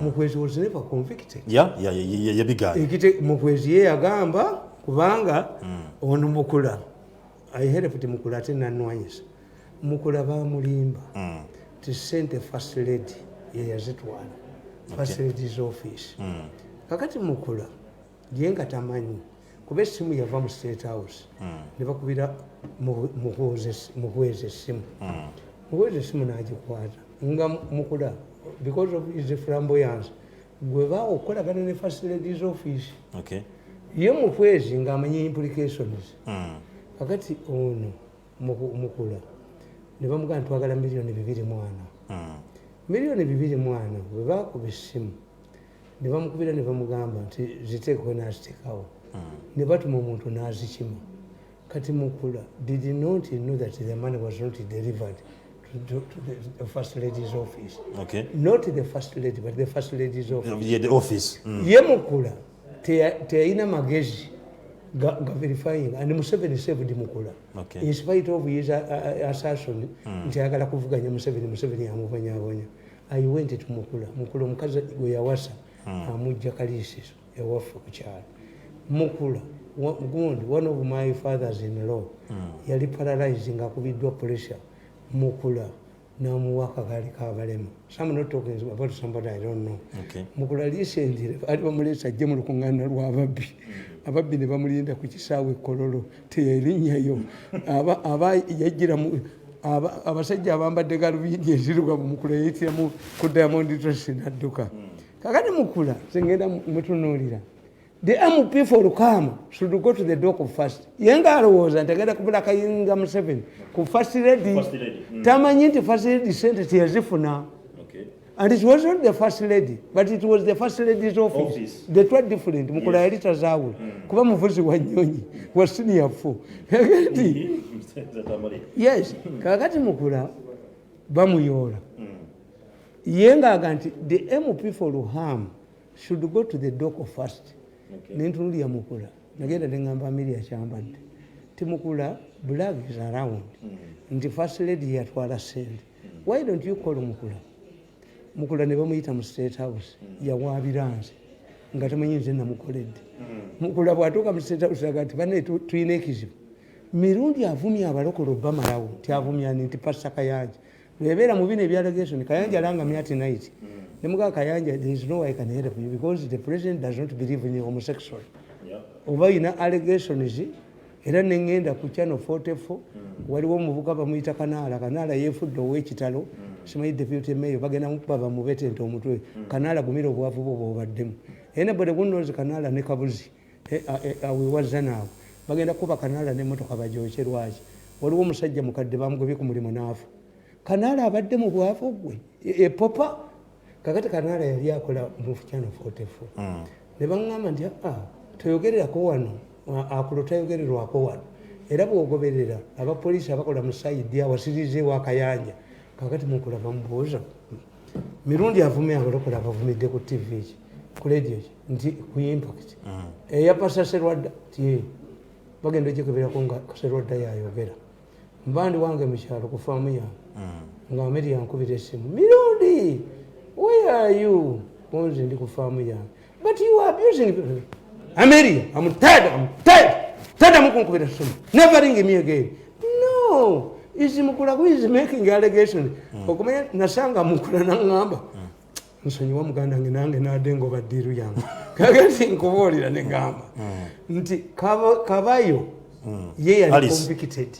Muhwezi was never convicted. Yeah, big guy. Muhwezi ye yagamba kubanga ono Mukula. I heard of Mukula tena nwanyiza. Mukula bamulimba. To send the first lady ye yazitwala. First lady's office. Kakati Mukula jenga tamanyi kube simu yava mu State House ne bakubira Muhwezi simu. Muhwezi simu n'agikwata nga Mukula because of his flamboyance gwe bakolagana ne first lady's office. Okay. Ye Muhwezi ng'amanyi implications. Kakati ono Mukula ne bamugamba twagala $2,200,000. $2,200,000 bwe bakuba essimu ne bamukubira ne bamugamba nti ziteekeko n'aziteekawo ne batuma omuntu n'azikima. Kati Mukula did not know that the money was not delivered to the first lady's office. Okay. Not the first lady but the first lady's office. Yeah, the office. Ye Mukula teyina magezi ga verifying and Museveni saved Mukula. Okay. In spite of his assassin nti ayagala kuvuganya Museveni yamubonyabonya. I went to Mukula omukazi gwe yawasa amujja kaliisiso ewaffe ku kyalo. Mukula one of my fathers-in-law yali paralyzed nga akubiddwa pressure. Mukula n'amuwa akagaali k'abalema. Some not talking about somebody I don't know. Okay. Mukula recently ali bamuleesa ajje mu lukuŋŋaana lw'ababbi. Ababbi ne bamulinda ku kisaawe Kololo teyalinnyayo aba yajjira abasajja abambadde galubindi enzirugavu Mukula yayitiramu ku Diamond Trust n'adduka. Kakati Mukula sengenda mutunuulira the MP for Lukama should go to the dock first. Yenga alowooza nti agenda kubula kayinga Museveni ku first lady. Tamanyi nti first lady sente teyazifuna. And it wasn't the first lady, but it was the first lady's office. They were different. Mukula yali tazaawe kuba muvuzi wa nnyonyi wa senior 4. Yes, kakati Mukula bamuyoola. Yenga aga nti the MP for Luham should go to the dock first. Nentunuulira Mukula nagenda ne ngamba Amelia Kyambadde timukula Black is around nti first lady yatwala sente. Why don't you call mukula ne bamuyita mu State House yawaabiranze nga tamanyi nze namukoledde. Mukula bw'atuuka mu State House agati banne tuyina ekizibu. Mirundi avumya abalokole bamalawo tyavumya nti Pastor Kayanja lwebeera mu bino ebyallegation Kayanja alanga myati night ne muga Kayanja there is no way I can help you because the president does not believe in homosexual. Oba ina allegations era nengenda ku channel 44 waliwo omuvuka bamuyita Kanaala yeefudde ow'ekitalo simanyi deputy mayor bagenda mukubaba mubete nti omutwe Kanaala gumira obwavu bwo bwobaddemu anybody who knows Kanaala ne Kabuzi awewaza naawe bagenda kuba Kanaala n'emmotoka bagyokye lwaki waliwo omusajja mukadde bamugobye ku mulimu n'afa Kanaala abadde mu bwavu gwe epopa kakati Kanaala yali akola mu channel 44 ne baŋŋamba nti toyogererako wano akulo tayogererwako wano era bw'ogoberera abapoliisi abakola mu sayidi awasirizeewo Akayanja kakati mukula bamubuuza Mirundi avumye abalokole abavumidde ku TV ki ku radio ki nti ku impact eyapasa Serwadda ti bagenda ogyekeberako nga Serwadda yayogera mbandi wange mu kyalo ku faamu yange nga Ameri yankubira essimu Mirundi where are you bonze ndi ku faamu yange but you are abusing people. Ameri, I'm tired. Tired mukunkubira essimu. Never ring me again. No. Isi mukula who is making allegations. Okumanya nasanga mukula nangamba. Nsonyiwa muganda nge nange nadengo badiru yange. Kagati nkubuulira ne gamba. Nti kabayo ye yali convicted.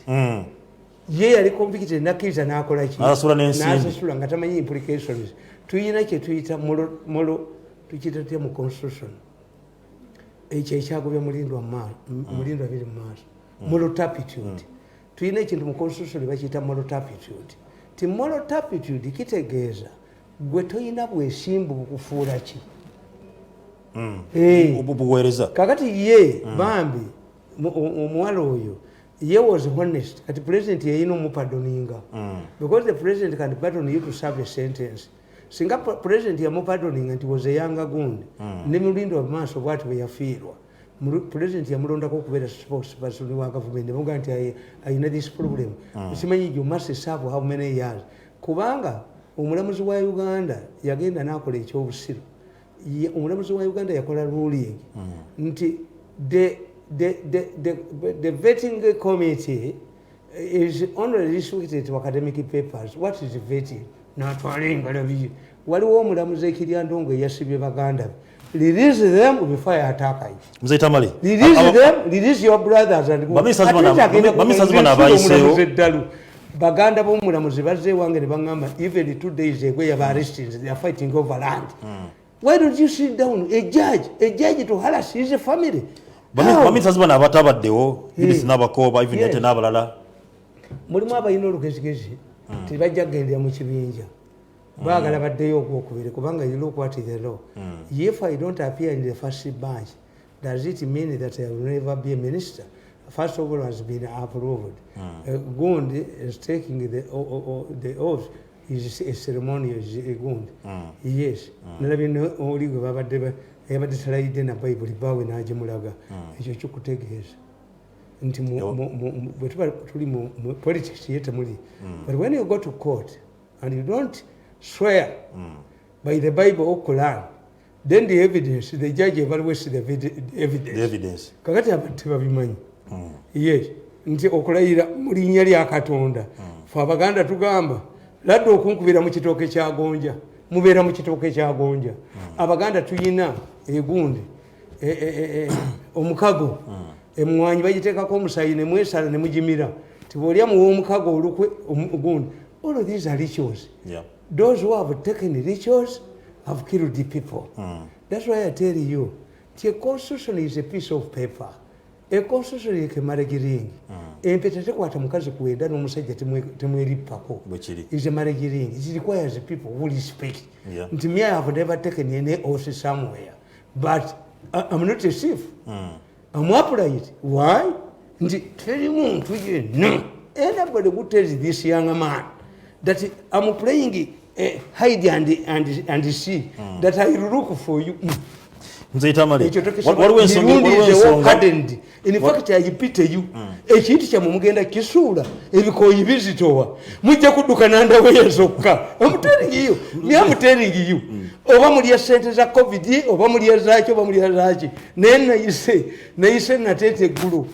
Ye yali convicted nakiriza nakola ki. Nasasula nga tamanyi implications. Tuyina kye tuyita molo tukiyita mu constitution. Ekyo ekyagobya mulindwa biri mu maaso moral turpitude tuyina ekintu mu constitution bakiyita moral turpitude ti moral turpitude kitegeeza gwe toyina bwesimbu bukufuula ki obuweereza kakati ye bambi omuwala oyo ye was honest kati president yeyina omupadoninga because the president can pardon you to serve a sentence singa president yamupardoning nti was a younger gundi ne mulindo wa maaso bwati bwe yafiirwa president yamulondako okubeera spokesperson wa government nemuga nti ayina this problem simanyi you must serve how many years kubanga omulamuzi wa Uganda yagenda n'akola ekyobusiru omulamuzi wa Uganda yakola ruling nti the vetting committee is only restricted to academic papers. What is vetting? Waliwo omulamuzi Ekiryandongo yasibye baganda release them before attack. Mzee Tamale release them, release your brothers and go. Bamisazibana abayiseewo baganda b'omulamuzi bazze wange ne bangamba even 2 days ago you are arrested, they are fighting over land. Why don't you sit down a judge to harass his family? Bamisazibana abatabaddewo birisi n'abakooba even nate n'abalala mulimu abayina olugezigezi tebajja kugendera mu kibinja baagala baddeyo okwokubiri kubanga you look what is the law. If I don't appear in the first bunch, does it mean that I will never be a minister? First of all has been approved. Gund is taking the oath is a ceremonial gund. Yes. Nalabino oli gwe babadde yabadde talayidde na Bible bawe n'agimulaga ekyo kikutegeeza nti bwe tuba tuli mu politics yete muli. But when you go to court and you don't swear by the Bible or Quran, then the evidence, the judge evaluates the evidence. Kakati abantu babimanyi. Yes. Nti okulayira mu linnya lya Katonda. Fe Abaganda tugamba ladde okunkubira mu kitooke kya gonja. Mubeera mu kitooke kya gonja. Abaganda tuyina egundi omukago emwanyi bagiteekako omusayi ne mwesala ne mugimira tibolya muwa omukago olukwe ogundi. All of these are rituals. Those who have taken rituals have killed the people. That's why I tell you, the constitution is a piece of paper. A constitution is a marriage ring. Empeta tekwata mukazi kuwenda n'omusajja temweripako. Is a marriage ring. It requires people who respect. Nti me, I have never taken any oath somewhere. But I'm not a thief. I'm upright. Why? Nti tell muntu yenna. Anybody who tells this young man that I'm playing hide and see that I look for you. Nze Tamale. Waliwo ensonga hardened. In fact ayipiteyo. Ekintu kya mumugenda kisuula ebikoyi bizitowa. Mujja kudduka nanda weyezokka. Amuteringiyo. Ni amuteringiyo. Oba muli sente za covid oba muli zaki oba muli zaki. Nena yise natete gulu.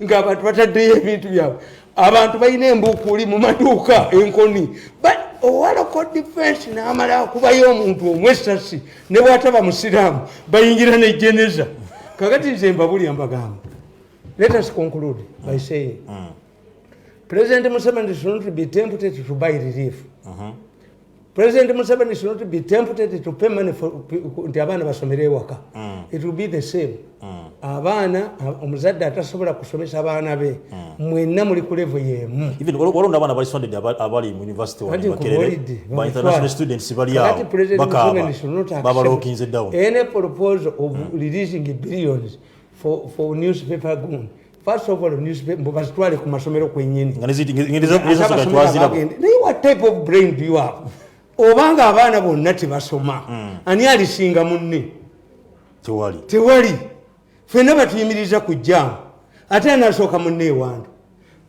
Ng'abantu bataddeyo ebintu byabwe. Abantu balina embukuli mu maduuka enkoni. But owalako defense n'amala kubayo omuntu omwesasi ne bw'ataba musiraamu bayingira n'ejjeneza. Kakati nze mbabuli ambagamba. Let us conclude by saying President Museveni should not be tempted to buy relief. President Museveni should not be tempted to pay money for nti abaana basomere ewaka. It will be the same. Abaana omuzadde atasobola kusomesa abaana be mwenna muli ku level yemu. Even olonda abaana bali funded abali mu university wa Makerere by international students bali awo bakaba babalokinze down. Any proposal of releasing billions for newspaper goon. First of all, newspaper mbazitwale ku masomero kwenyini. What type of brain do you have? Obanga abaana bonna tebasoma ani alisinga munne tewali fenna batuyimiriza kujja ate anasooka munne ewandu.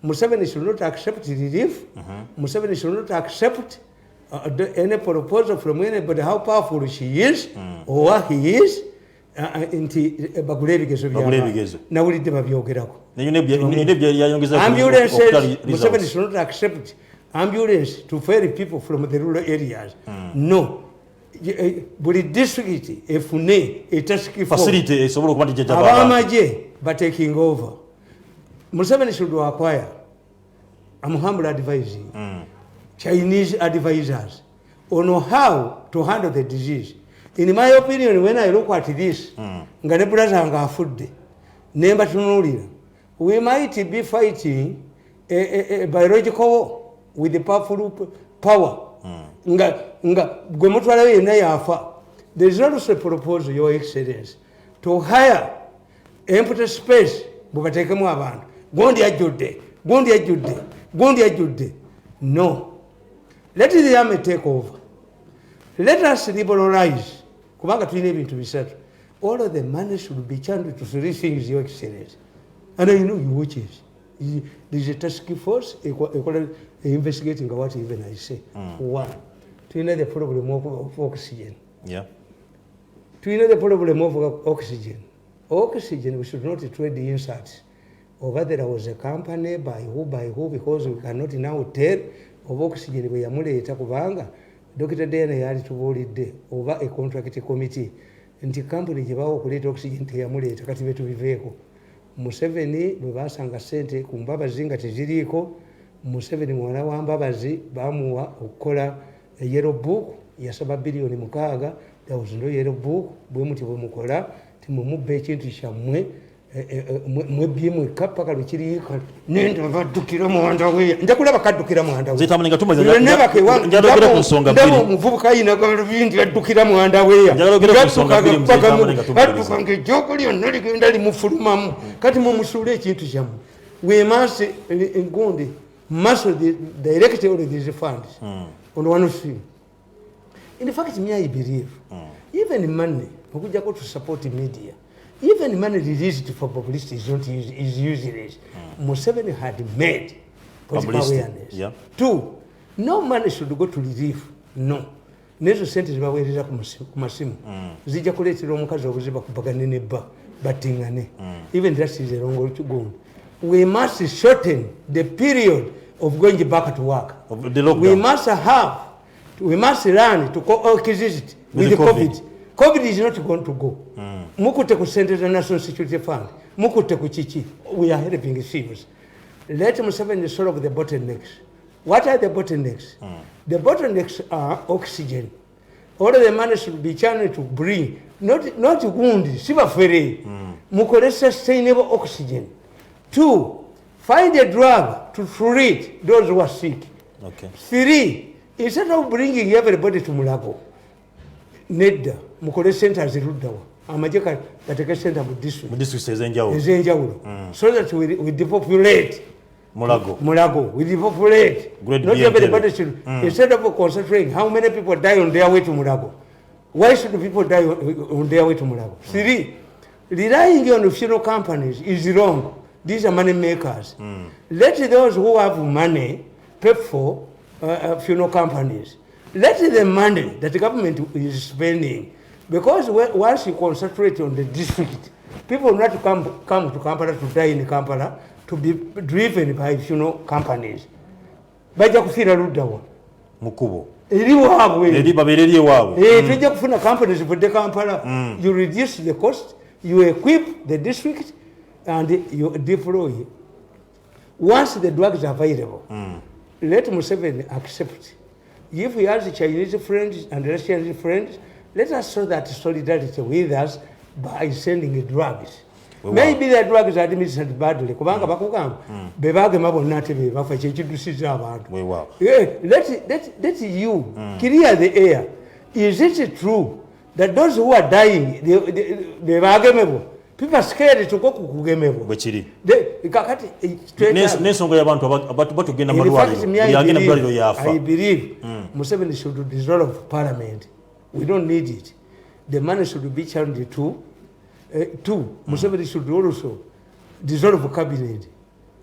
Museveni should not accept relief. Museveni should not accept any proposal from anybody how powerful she is or he is nti bagule ebigezo by'abantu nawulidde babyogerako. Museveni should not accept ambulance to ferry people from the rural areas. No. Buli district efune etaski facility esobola okuba nti abamaje but taking over. Museveni should acquire. I'm humble advising Chinese advisors on how to handle the disease. In my opinion, when I look at this, nga ne brother nga afudde nemba tunulira, we might be fighting a biological war with the powerful power. Nga gwe mutwala yenna yafa. There is also a proposal, Your Excellency, to hire empty space bubateekemu abantu. Gondi ajjudde. No. Let the army take over. Let us liberalize. Kubanga tulina ebintu bisatu. All of the money should be channeled to three things, Your Excellency. And I know you watch it. There is a task force investigating what even I say. One, to know the problem of oxygen. Yeah. To know the problem of oxygen. Oxygen, we should not trade the inserts. Over there was a company by who, because we cannot now tell of oxygen we yamuleeta kubanga Dr. Diana yali tubuulidde oba a contract committee nti company gye bawa okuleeta oxygen teyamuleeta kati betubiveeko. Museveni bwe basanga ssente ku Mbabazi nga teziriiko, Museveni muwala wa Mbabazi bamuwa okukola yellow book yasaba biliyoni 6. There was no yellow book. Bwe muti bwe mukola timumubba ekintu kyammwe mwebyemu ekapaka lwekiriika nenda baddukira muwanda weya nja kulaba kaddukira muwanda weya omuvubuka ayina galubindi addukira muwanda weya badduka ngaejjoogo lyonna ligenda limufulumamu kati mumusuule ekintu kyammwe wemaase engundi muscle the director of these funds on one thing. In fact, me I believe even money okujjako to support media, even money released for publicity is useless. Museveni had made political awareness. Yeah. 2, no money should go to relief. No. Nezo sente zibaweereza ku masimu zijja kuleetera omukazi obuziba kubagane nebba batingane. Even that is a wrong to go. We must shorten the period of going back to work. We must learn to coexist with the COVID. COVID is not going to go. Mukute ku sente za National Security Fund. Mukute ku chichi. We are helping thieves. Let Museveni solve the bottlenecks. What are the bottlenecks? The bottlenecks are oxygen. All the money should be channeled to bring, not wound, sibafere. Mukole sustainable oxygen. 2, find a drug to treat those who are sick. Okay. 3, instead of bringing everybody to Mulago, nedda mukole centers eruddawa amagye gateke center mu district ezenjawulo so that we depopulate Mulago we depopulate not everybody should instead of concentrating how many people die on their way to Mulago Why should people die on their way to Mulago? 3, relying on funeral companies is wrong. These are money makers. Let those who have money pay for funeral companies. Let the money that the government is spending, because once you concentrate on the district, people will not come to Kampala to die in Kampala to be driven by funeral companies. Baja kufira ludawa. Mukubo. Eri babereri ewaabwe. Tujja kufuna companies for the Kampala. You reduce the cost, you equip the district, and you deploy. Once the drugs are available, let Museveni accept. If he has Chinese friends and Russian friends, let us show that solidarity with us by sending drugs. Maybe the drugs are administered badly. Kubanga bakugamba bebagema bonna ate bebafa kyekidusiza abantu. Let you clear the air. Is it true that those who are dying, bebagemebo, people are scared to go kugemebo? Bwekiri. Kakati n'ensonga y'abantu batugenda malwaliro yafa. I believe Museveni should dissolve parliament. We don't need it. The money should be channeled to Museveni should also dissolve cabinet.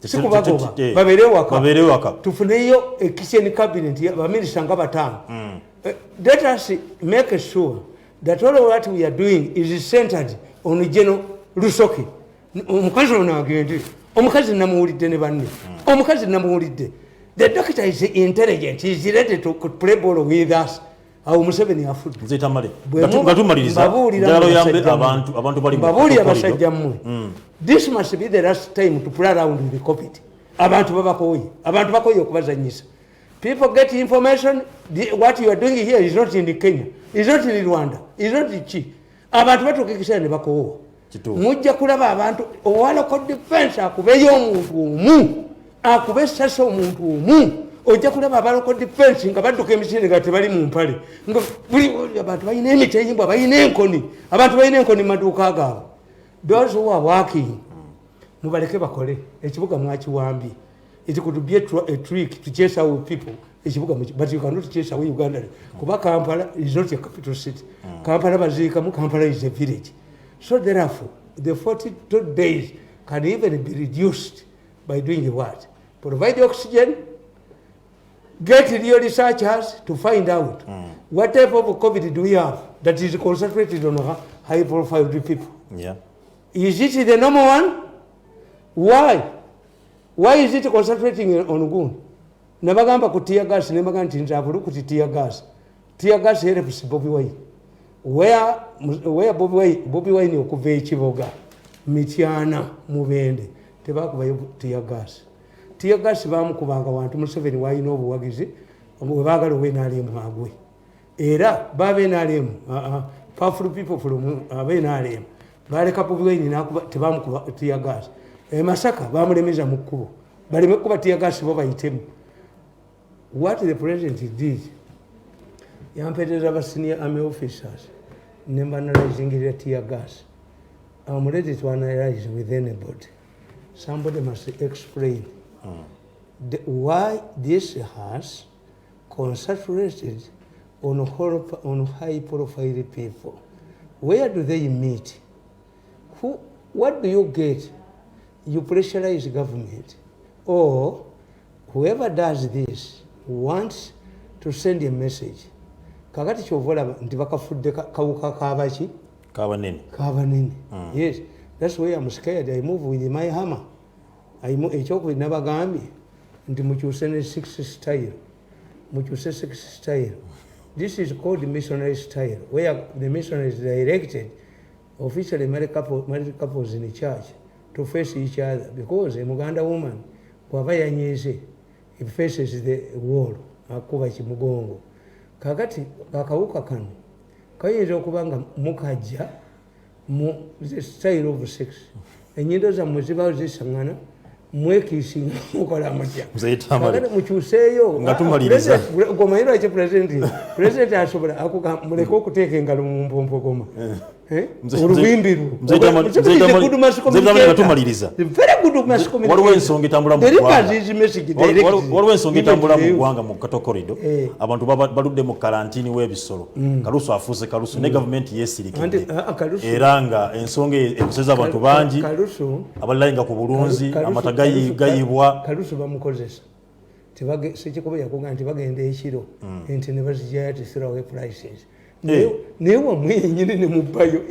Sikubagoba babere waka tufuneyo kitchen cabinet baminisita nga batano. Let us make sure that all of what we are doing is centered on General Lusoke. Omukazi ono agende, omukazi namuwulidde ne banne, omukazi namuwulidde. The doctor is intelligent, he is ready to play ball with us. Awo Museveni afudde. Nze Tamale. Gatumaliriza. Njalo yambe abantu bali babuli abasajja mmwe. This must be the last time to play around with the COVID. Abantu bakoye okubazanyisa. People get information. What you are doing here is not in Kenya, is not in Rwanda, is not in Chi. Abantu batokekisa ne bakowa. Mujja kulaba abantu owala ko defense akubeyo omuntu omu. Akube sasa omuntu omu. Ojja kulaba abaloko defense nga badduka emisinde nga tebali mu mpale. Nga buli abantu balina emiteyimbwa, balina enkoni. Abantu balina enkoni mu maduuka gaabwe. Those who are working, mubaleke bakole. Ekibuga mwakiwambye. It could be a trick to chase away people. But you cannot chase away Uganda. Kuba Kampala is not a capital city. Kampala Bazikamu, Kampala is a village. So therefore, the 42 days can even be reduced by doing what? Provide oxygen, get real researchers to find out what type of COVID do we have that is concentrated on high profile people. Yeah. Is it the normal one? Why? Why is it concentrating on Gun? Nabagamba ku tear gas, Nemagan Tinjaburu ku tear gas. Tear gas helps Bobby Wine. Where Bobby Wine okuve Chivoga, Mitiana, Muvende, Tebaku tear gas. Tear gas Bam Kubanga want to Museveni Wine over Wagizi, and Waga Wenarium Magwe. Era, Babenarium, powerful people from Benarium. Baraka Wine in Tebam tear gas. Masaka bamulemiza mukubo bali mekuba tear gas bo bayitemu. What the president did, yampeteza aba senior army officers nemba analyzing the tear gas. I'm ready to analyze with anybody. Somebody must explain why this has concentrated on high profile people. Where do they meet? What do you get? You pressurize government, or whoever does this wants to send a message. Kakati chovola nti bakafudde kawuka kabaki kabanene. Yes, that's why I'm scared. I move with my hammer. I move ekyokubiri nabagambye nti mukyuse ne 6 style. Mukyuse 6 style. This is called missionary style, where the missionary is directed officially married couples in the church to face each other, because a Muganda woman wabayanyeze, it faces the wall akuba kimugongo. Kakati akawuka kano kayinza okubanga mukajja mu style of sex, enyindo zammwe ziba zisangana mwekiisinga mukola mutya. Kakati mukyuseeyo nga tumaliriza goma ino ekyo president asobola muleke okuteeka engalo mu mpompogoma. Olubimbiru. Very good mass communication. Waliwo ensonga etambula mu ggwanga. Waliwo ensonga etambula mu ggwanga mu Kato corridor. Abantu baludde mu karantini w'ebisolo. Kalusu afuuse kalusu ne gavumenti yeesirikidde. Era nga ensonga ekuseza abantu bangi. Abalayinga ku bulunzi, amata gayibwa. Kalusu bamukozesa. Sekikuba yakugamba nti bagenda ekiro ente ne bazijjayo tisirawo prices. Naye wamwenyini ne mubbayo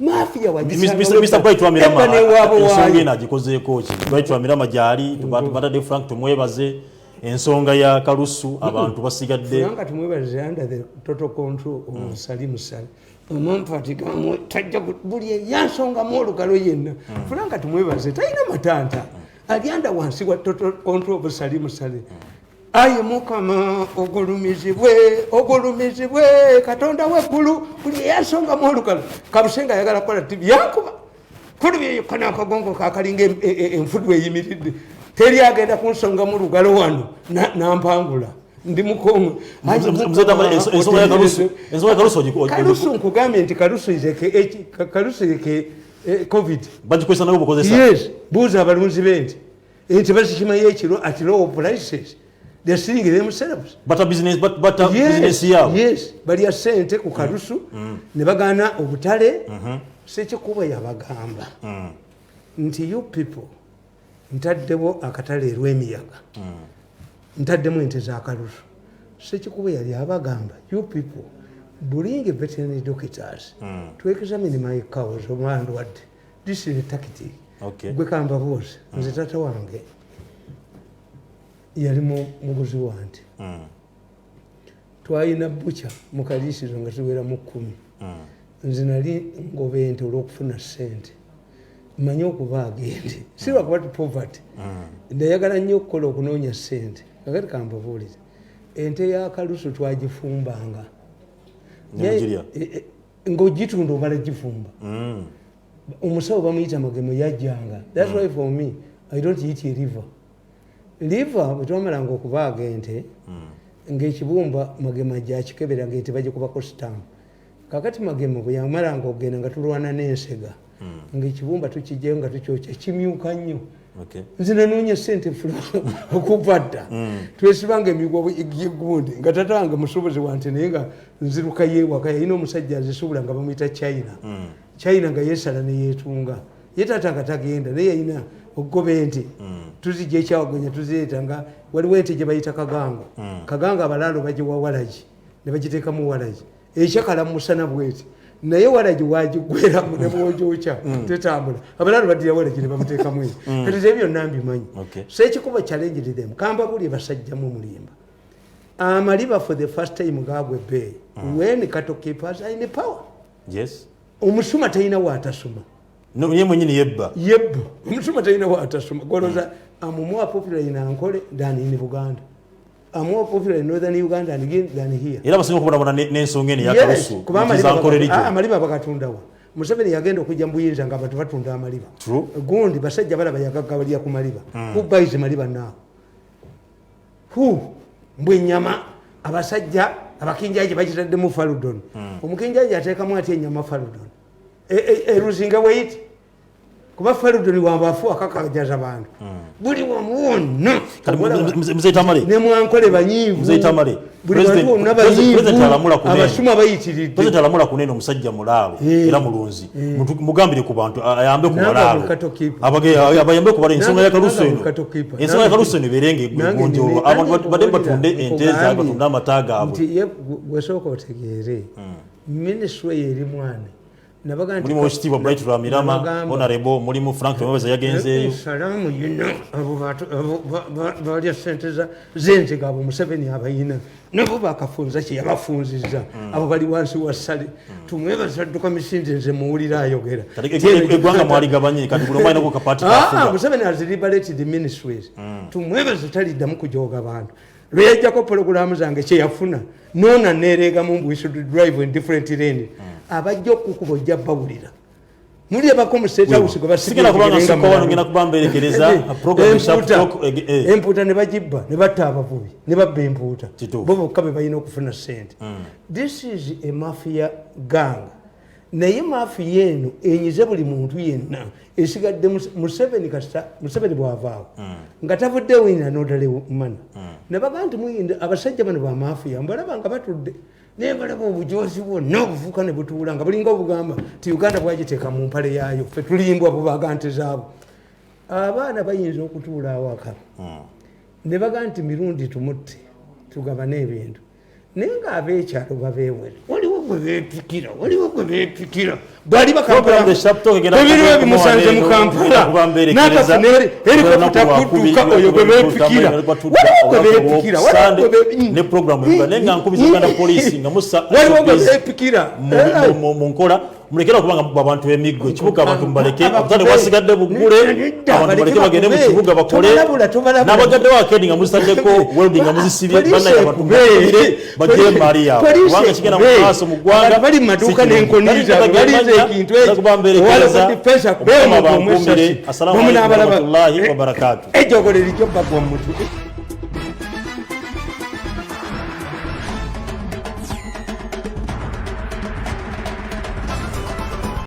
mafia Mr. Bright wa Mirama ensonga eno agikozeeko ki Bright wa Mirama gyali batadde Frank tumwebaze ensonga ya Kalusu abantu basigadde Frank tumwebaze under the total control of Salim Sali omumpatigamu tajja buli yansonga mu olugalo yenna Frank tumwebaze talina matanta agenda wansi wa total control of Salim Sali aye mukama ogulumizibwe katonda weggulu buli yasonga mu olugalo kabusenga ayagala kukola TV yankuba kuli byeyokana akagongo kakalinga enfudu eyimiridde teri agenda kunsonga mu lugalo wano nampangula ndi mukongo Kalusu nkugambye nti Kalusu izeke COVID bagikozesa nabo bukozesa yes buuza abalunzi b'ente ente bazikimayo ekiro at low prices. They're selling themselves. But business yabo. Yes. Bali ya sente ku Kalusu ne bagana obutale sekikuba yabagamba. Nti you people ntaddebo akatale erw'emiyaga. Ntaddemu ente za Kalusu. Sekikuba yali abagamba you people bring veterinary doctors to examine my cows omwana wadde. This is a tactic. Okay. Gwe kamba bose nze tata wange yali muguzi wanti twalina bucha mu kaliisiro nga tuwera mu 10 nze nali ngoba ente olw'okufuna ssente mmanyi okubaaga ente si lwakuba ti poverty ndayagala nnyo okukola okunoonya ssente kakati kambabuulire ente ya Kalusu twagifumbanga ng'ogitunda obala gifumba omusawo bamuyita Magemo yajjanga. That's why for me I don't eat a liver bwe twamalanga okubaaga ente ng'ekibumba Magemo gyakikebera ng'ente bagikubako stamp kakati Magemo bwe yamalanga okugenda nga tulwana n'ensega ng'ekibumba tukijjayo nga tukyokya kimyuka nnyo nze nanoonya ssente okuva dda twesibanga emigwa gy'eggundi nga tatange musobozi wante naye nga nziruka yeewaka yalina omusajja azisubula nga bamuyita China nga yeesala ne yeetunga ye tatanga tagenda naye yalina okugoba ente tuzijja ekyawaganya tuzireeta nga waliwo ente gye bayita kaganga abalaalo bagiwa walagi ne bagiteekamu walagi ekyakala musana bweti naye walagi wagigweramu ne bwogyokya tetambula abalaalo baddira walagi ne bamuteekamu eyo kati ebyo nambimanyi so ekikuba challenge them kamba buli basajjamu mulimba amaliba for the first time gaagwe ebbeeyi when cattle keepers are in power. Yes. Omusuma talina waatasuma ye mwenyini yebba omusuma talina waatasuma goloza more popular in Ankole than in Buganda. I'm more popular in northern Uganda than here. Era basinga okubonabona n'ensonga eno ya Kalusu amaliba bagatundawa Museveni yagenda okujja mbuyinza nga abantu batunda amaliba gundi basajja balaba yagaggabalya ku maliba who buys maliba now mbwe ennyama abasajja abakinjaji bakitaddemu faludon omukinjaji ateekamu ati ennyama faludon eruzinga weyiti kuba faludon wambafu akakajaza bantu buli wamu wonna ne Mwankole banyiivu buli bantu wonna bayiivu abasuma bayitiridde President alamula kunene omusajja mulaalo era mulunzi mugambire ku bantu ayambe ku balaalo abayambe ku balaalo ensonga ya Kalusu eno berenge gonjolo abantu badde batunde ente zaabwe batunde amata gaabwe gwesooka otegeere minisitule eri mwana mulimu Oweekitiibwa Bright wa Mirama Honorable mulimu Frank Tumwebaze yagenzeeyo salaamu yino abo balya ssente z'enziga abo Museveni abayina nabo bakafunza kye yabafunzizza abo bali wansi wa ssale Tumwebaze adduka misinde nze muwulira ayogera eggwanga mwaligabanye kati buli omu alinako kapaati kafuga Museveni has liberated the ministries Tumwebaze taliddamu kujooga bantu lweyajjako pologulaamu zange kye yafuna noona neereegamu we should drive in different lane abajja okukuba ojja bawulira muli abako mu state house gwe basigenda kubamberekereza empuuta ne bagibba ne batta abavubi ne babba empuuta bo bokka be balina okufuna ssente. This is a mafia gang naye mafiya eno enyize buli muntu yenna esigadde Museveni bwavaawo nga tavudde wina n'otale mana nebaga nti muyinda abasajja bano bamafiya mbalaba nga batudde naye balaba obujozi bwonna obuvuka ne butuula nga bulinga obugamba ti Uganda bwagiteeka mu mpale yaayo fe tulimbwa bubaga nti zaabo abaana bayinza okutuula awaka ne baga nti mirundi tumutte tugabane ebintu naye ng'abeekyalo babeewere waliwo gwe beepikira bwali bakampalaebiriwe bimusanze mu Kampala n'akafunere erikopita kudduka oyo gwe beepikira waliwo gwe beepikira mu nkola mulekera kubanga abantu b'emiggo ekibuga abantu mubaleke obutale bwasigadde buggule abantu baleke bagende mu kibuga bakole n'abagadde wakendi nga muzisaddeko welding nga muzisibye banaye abantu bagire maali yaabwe kubanga kigenda mu maaso mu ggwanga bali mu maduuka n'enkoniza balize ekintu ekyo assalamu alaikum warahmatullahi wabarakatuh ejjogolero lijjo bagwa mu mutwe